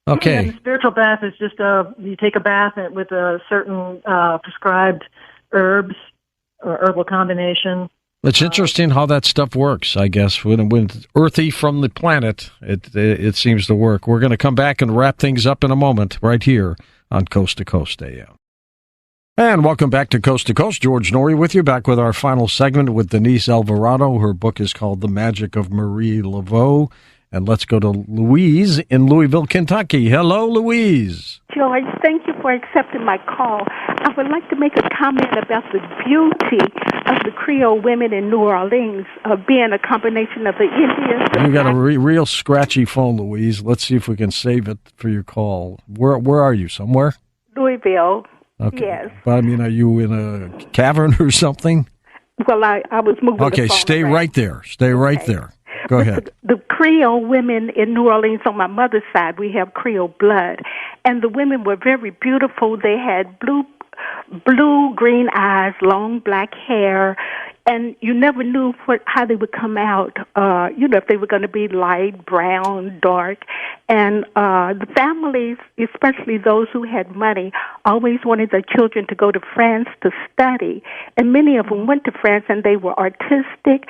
Okay. And the spiritual bath is just you take a bath with a certain prescribed herbs or herbal combination. It's interesting how that stuff works, I guess. When it's earthy from the planet, it seems to work. We're going to come back and wrap things up in a moment right here on Coast to Coast AM. And welcome back to Coast. George Norrie with you, back with our final segment with Denise Alvarado. Her book is called The Magic of Marie Laveau. And let's go to Louise in Louisville, Kentucky. Hello, Louise. George, thank you for accepting my call. I would like to make a comment about the beauty of the Creole women in New Orleans being a combination of the Indians. You got a real scratchy phone, Louise. Let's see if we can save it for your call. Where are you? Somewhere? Louisville. Okay. Yes. But I mean, are you in a cavern or something? Well, I was moving. Okay, the phone stay around. right there. Stay right there. Go ahead. The Creole women in New Orleans, on my mother's side, we have Creole blood, and the women were very beautiful. They had blue, green eyes, long black hair, and you never knew how they would come out, if they were going to be light, brown, dark. And the families, especially those who had money, always wanted their children to go to France to study. And many of them went to France, and they were artistic,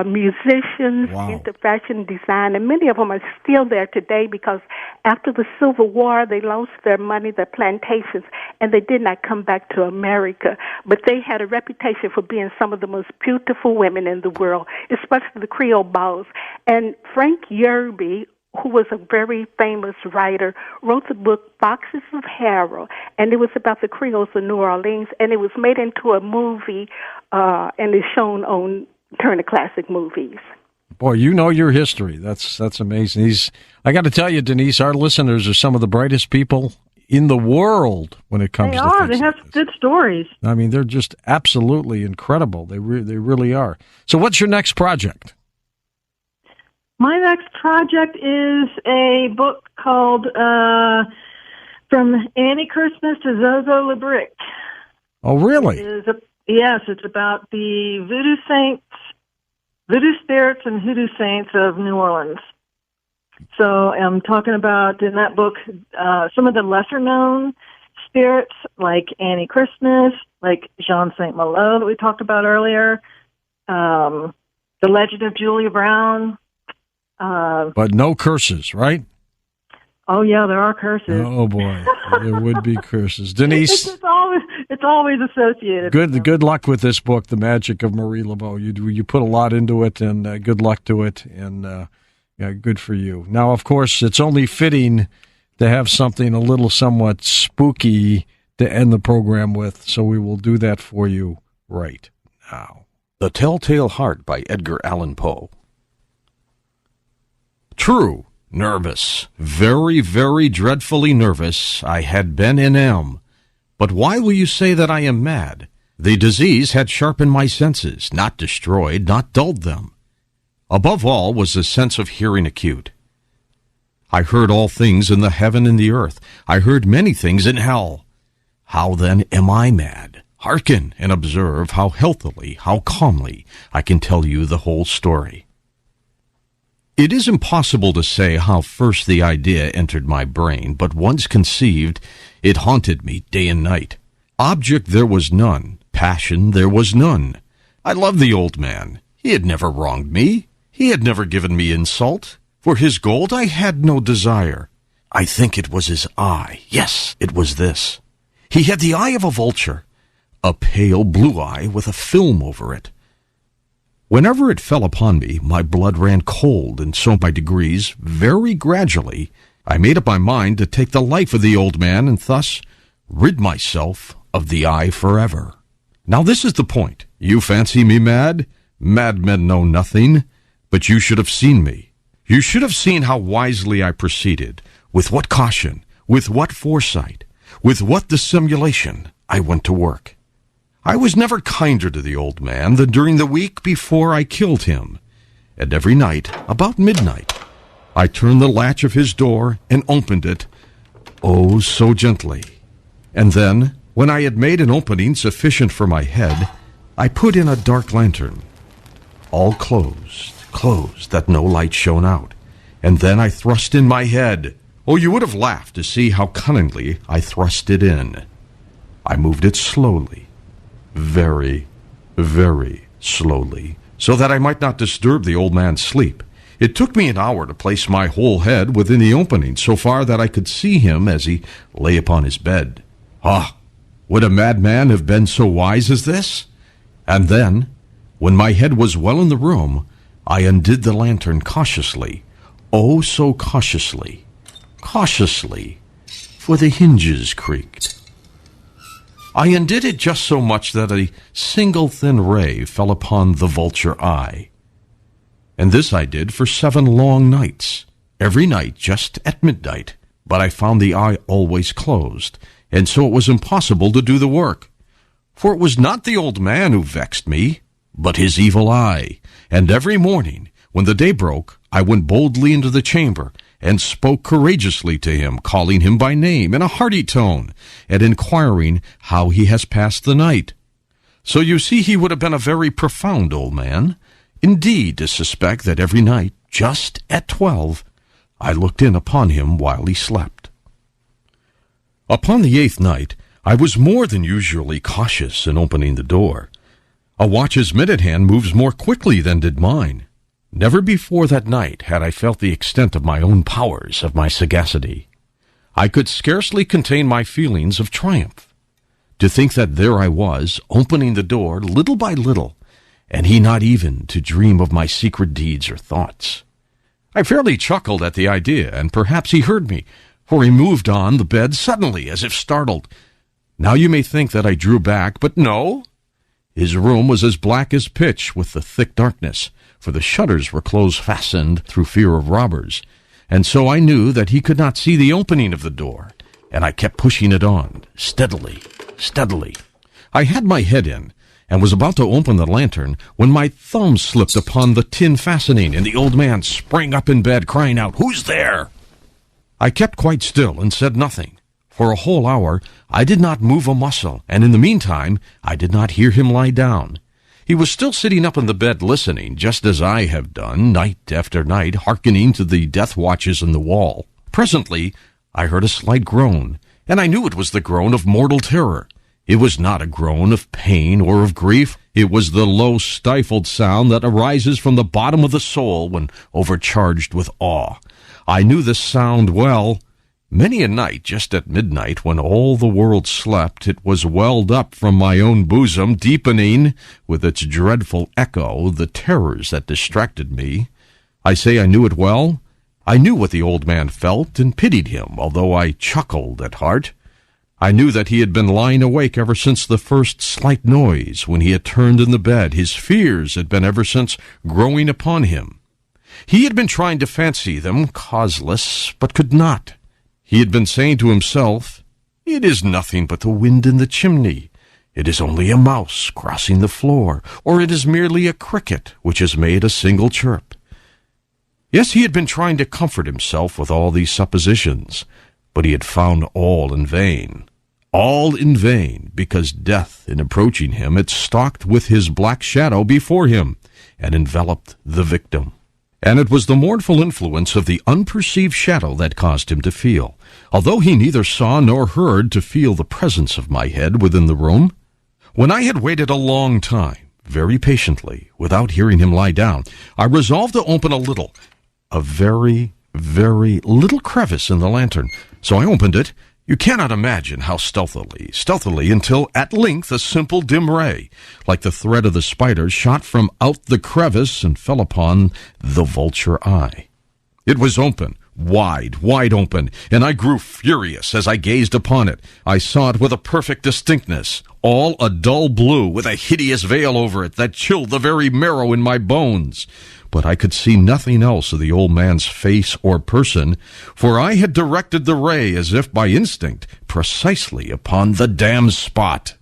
musicians, into fashion design. And many of them are still there today because after the Civil War, they lost their money, their plantations, and they did not come back to America. But they had a reputation for being some of the most beautiful women in the world, especially the Creole balls. And Frank Yerby, who was a very famous writer, wrote the book Boxes of Harold, and it was about the Creoles of New Orleans, and it was made into a movie and is shown on Turner Classic Movies. Boy, you know your history. That's amazing. I got to tell you, Denise, our listeners are some of the brightest people in the world when it comes to things. They have good stories. I mean, they're just absolutely incredible. They really are. So what's your next project? My next project is a book called From Annie Christmas to Zozo Le Brick. Oh, really? Yes, it's about the voodoo spirits and hoodoo saints of New Orleans. So I'm talking about, in that book, some of the lesser-known spirits, like Annie Christmas, like Jean St. Malo that we talked about earlier, the legend of Julia Brown. But no curses, right? Oh, yeah, there are curses. Oh, boy. There would be curses. Denise. It's always associated. Good luck with this book, The Magic of Marie Laveau. You put a lot into it, and good luck to it, and good for you. Now, of course, it's only fitting to have something a little somewhat spooky to end the program with, so we will do that for you right now. The Telltale Heart by Edgar Allan Poe. True, nervous, very, very dreadfully nervous, I had been and am. But why will you say that I am mad? The disease had sharpened my senses, not destroyed, not dulled them. Above all was the sense of hearing acute. I heard all things in the heaven and the earth. I heard many things in hell. How then am I mad? Hearken and observe how healthily, how calmly I can tell you the whole story. It is impossible to say how first the idea entered my brain, but once conceived, it haunted me day and night. Object there was none, passion there was none. I loved the old man. He had never wronged me. He had never given me insult. For his gold I had no desire. I think it was his eye. Yes, it was this. He had the eye of a vulture, a pale blue eye with a film over it. Whenever it fell upon me, my blood ran cold, and so by degrees, very gradually, I made up my mind to take the life of the old man and thus rid myself of the eye forever. Now this is the point. You fancy me mad? Madmen know nothing, but you should have seen me. You should have seen how wisely I proceeded, with what caution, with what foresight, with what dissimulation I went to work. I was never kinder to the old man than during the week before I killed him. And every night, about midnight, I turned the latch of his door and opened it, oh, so gently. And then, when I had made an opening sufficient for my head, I put in a dark lantern, all closed, that no light shone out. And then I thrust in my head. Oh, you would have laughed to see how cunningly I thrust it in. I moved it slowly, very, very slowly, so that I might not disturb the old man's sleep. It took me an hour to place my whole head within the opening, so far that I could see him as he lay upon his bed. Ah, would a madman have been so wise as this? And then, when my head was well in the room, I undid the lantern cautiously, oh, so cautiously, for the hinges creaked. I undid it just so much that a single thin ray fell upon the vulture eye. And this I did for 7 long nights, every night just at midnight. But I found the eye always closed, and so it was impossible to do the work. For it was not the old man who vexed me, but his evil eye. And every morning, when the day broke, I went boldly into the chamber, and spoke courageously to him, calling him by name in a hearty tone, and inquiring how he has passed the night. So you see he would have been a very profound old man, indeed, to suspect that every night, just at 12, I looked in upon him while he slept. Upon the 8th night, I was more than usually cautious in opening the door. A watch's minute hand moves more quickly than did mine. Never before that night had I felt the extent of my own powers, of my sagacity. I could scarcely contain my feelings of triumph. To think that there I was, opening the door little by little, and he not even to dream of my secret deeds or thoughts. I fairly chuckled at the idea, and perhaps he heard me, for he moved on the bed suddenly, as if startled. Now you may think that I drew back, but no. His room was as black as pitch with the thick darkness, for the shutters were close-fastened through fear of robbers, and so I knew that he could not see the opening of the door, and I kept pushing it on, steadily, steadily. I had my head in, and was about to open the lantern, when my thumb slipped upon the tin fastening, and the old man sprang up in bed, crying out, "Who's there?" I kept quite still and said nothing. For a whole hour I did not move a muscle, and in the meantime I did not hear him lie down. He was still sitting up in the bed listening, just as I have done, night after night, hearkening to the death watches in the wall. Presently I heard a slight groan, and I knew it was the groan of mortal terror. It was not a groan of pain or of grief. It was the low, stifled sound that arises from the bottom of the soul when overcharged with awe. I knew this sound well. Many a night, just at midnight, when all the world slept, it was welled up from my own bosom, deepening, with its dreadful echo, the terrors that distracted me. I say I knew it well. I knew what the old man felt, and pitied him, although I chuckled at heart. I knew that he had been lying awake ever since the first slight noise, when he had turned in the bed. His fears had been ever since growing upon him. He had been trying to fancy them causeless, but could not. He had been saying to himself, "It is nothing but the wind in the chimney. It is only a mouse crossing the floor, or it is merely a cricket which has made a single chirp." Yes, he had been trying to comfort himself with all these suppositions, but he had found all in vain. All in vain, because death, in approaching him, had stalked with his black shadow before him, and enveloped the victim. And it was the mournful influence of the unperceived shadow that caused him to feel, although he neither saw nor heard, to feel the presence of my head within the room. When I had waited a long time, very patiently, without hearing him lie down, I resolved to open a very, very little crevice in the lantern. So I opened it. You cannot imagine how stealthily, until at length a simple dim ray, like the thread of the spider, shot from out the crevice and fell upon the vulture eye. It was open, wide open, and I grew furious as I gazed upon it. I saw it with a perfect distinctness, all a dull blue, with a hideous veil over it that chilled the very marrow in my bones. But I could see nothing else of the old man's face or person, for I had directed the ray, as if by instinct, precisely upon the damned spot.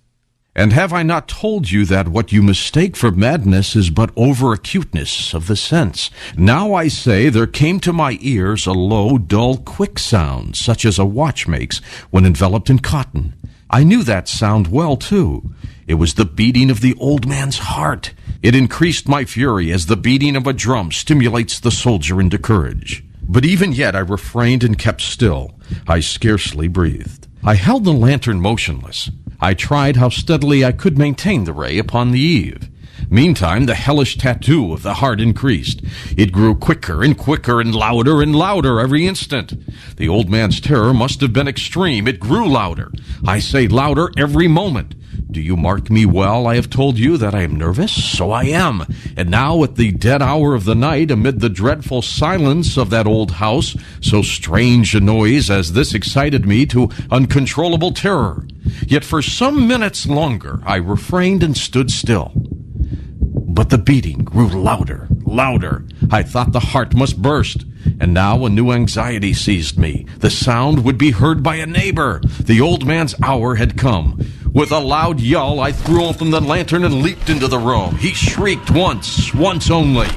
And have I not told you that what you mistake for madness is but over-acuteness of the sense? Now I say there came to my ears a low, dull, quick sound, such as a watch makes when enveloped in cotton. I knew that sound well, too. It was the beating of the old man's heart. It increased my fury as the beating of a drum stimulates the soldier into courage. But even yet I refrained and kept still. I scarcely breathed. I held the lantern motionless. I tried how steadily I could maintain the ray upon the eve. Meantime, the hellish tattoo of the heart increased. It grew quicker and louder every instant. The old man's terror must have been extreme. It grew louder. I say louder every moment. Do you mark me well? I have told you that I am nervous, so I am. And now at the dead hour of the night, amid the dreadful silence of that old house, so strange a noise as this excited me to uncontrollable terror. Yet for some minutes longer I refrained and stood still. But the beating grew louder, louder. I thought the heart must burst. And now a new anxiety seized me. The sound would be heard by a neighbor. The old man's hour had come. With a loud yell, I threw open the lantern and leaped into the room. He shrieked once only.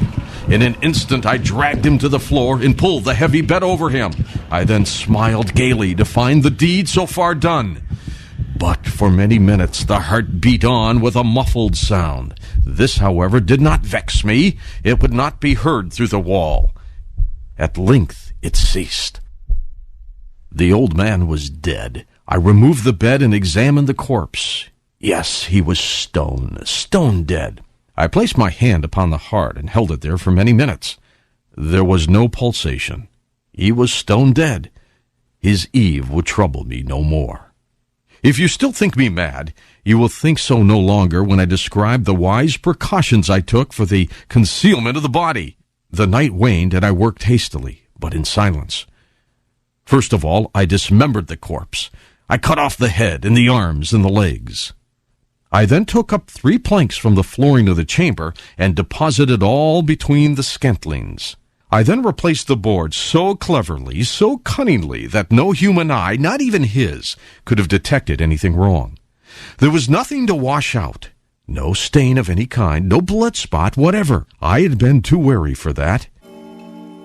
In an instant, I dragged him to the floor and pulled the heavy bed over him. I then smiled gaily to find the deed so far done. But for many minutes the heart beat on with a muffled sound. This, however, did not vex me. It would not be heard through the wall. At length it ceased. The old man was dead. I removed the bed and examined the corpse. Yes, he was stone dead. I placed my hand upon the heart and held it there for many minutes. There was no pulsation. He was stone dead. His Eve would trouble me no more. If you still think me mad, you will think so no longer when I describe the wise precautions I took for the concealment of the body. The night waned, and I worked hastily, but in silence. First of all, I dismembered the corpse. I cut off the head and the arms and the legs. I then took up 3 planks from the flooring of the chamber and deposited all between the scantlings. I then replaced the boards so cleverly, so cunningly, that no human eye, not even his, could have detected anything wrong. There was nothing to wash out, no stain of any kind, no blood spot whatever. I had been too wary for that.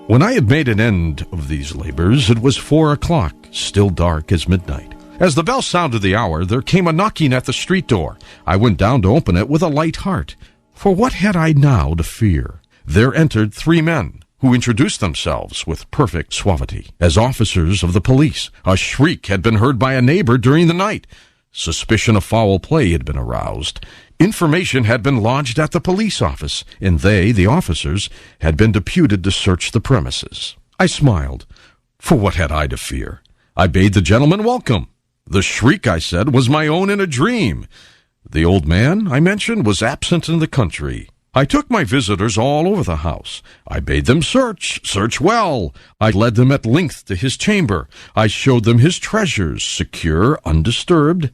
When I had made an end of these labors, it was 4 o'clock, still dark as midnight. As the bell sounded the hour, there came a knocking at the street door. I went down to open it with a light heart. For what had I now to fear? There entered 3 men, who introduced themselves with perfect suavity as officers of the police. A shriek had been heard by a neighbor during the night. Suspicion of foul play had been aroused. Information had been lodged at the police office, and they, the officers, had been deputed to search the premises. I smiled. For what had I to fear? I bade the gentleman welcome. The shriek, I said, was my own in a dream. The old man, I mentioned, was absent in the country. I took my visitors all over the house. I bade them search well. I led them at length to his chamber. I showed them his treasures, secure, undisturbed.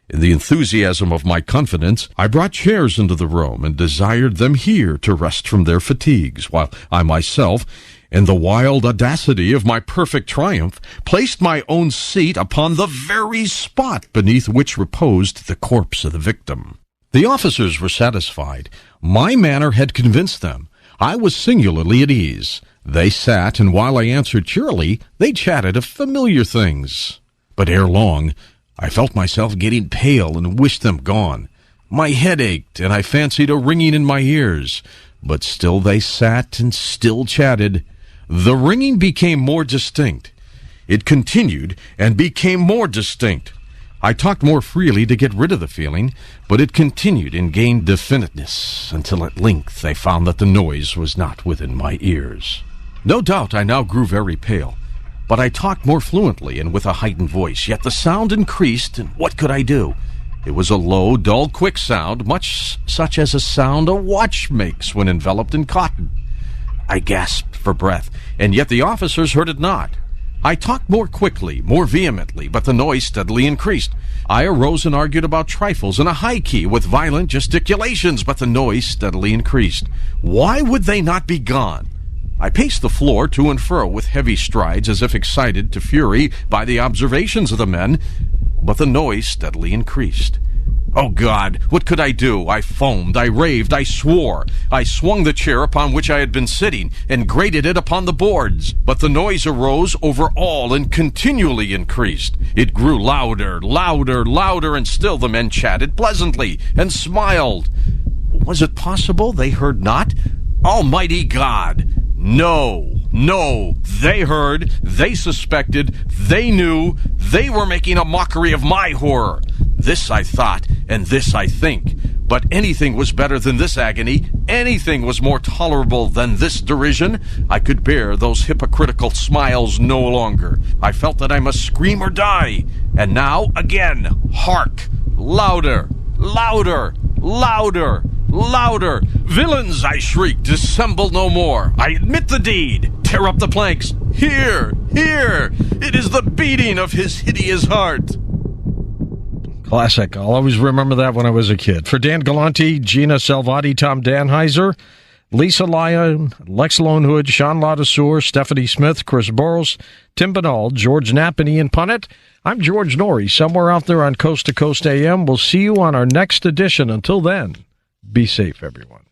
In the enthusiasm of my confidence, I brought chairs into the room and desired them here to rest from their fatigues, while I myself, in the wild audacity of my perfect triumph, placed my own seat upon the very spot beneath which reposed the corpse of the victim. The officers were satisfied. My manner had convinced them. I was singularly at ease. They sat, and while I answered cheerily, they chatted of familiar things. But ere long, I felt myself getting pale and wished them gone. My head ached, and I fancied a ringing in my ears. But still they sat and still chatted. The ringing became more distinct. It continued and became more distinct. I talked more freely to get rid of the feeling, but it continued and gained definiteness until at length I found that the noise was not within my ears. No doubt I now grew very pale, but I talked more fluently and with a heightened voice, yet the sound increased, and what could I do? It was a low, dull, quick sound, much such as a sound a watch makes when enveloped in cotton. I gasped for breath, and yet the officers heard it not. I talked more quickly, more vehemently, but the noise steadily increased. I arose and argued about trifles in a high key with violent gesticulations, but the noise steadily increased. Why would they not be gone? I paced the floor to and fro with heavy strides as if excited to fury by the observations of the men, but the noise steadily increased. Oh, God, what could I do? I foamed, I raved, I swore. I swung the chair upon which I had been sitting and grated it upon the boards. But the noise arose over all and continually increased. It grew louder, louder, louder, and still the men chatted pleasantly and smiled. Was it possible they heard not? Almighty God! No, they heard, they suspected, they knew, they were making a mockery of my horror. This I thought, and this I think. But anything was better than this agony. Anything was more tolerable than this derision. I could bear those hypocritical smiles no longer. I felt that I must scream or die. And now, again, hark! Louder, Louder! Louder! Louder! Villains, I shriek, dissemble no more. I admit the deed. Tear up the planks. Here! Here! It is the beating of his hideous heart. Classic. I'll always remember that when I was a kid. For Dan Galante, Gina Salvati, Tom Danheiser, Lisa Lyon, Lex Lonehood, Sean Ladesseur, Stephanie Smith, Chris Burrows, Tim Binal, George Knapp, and Ian Punnett, I'm George Norrie, somewhere out there on Coast to Coast AM. We'll see you on our next edition. Until then, be safe, everyone.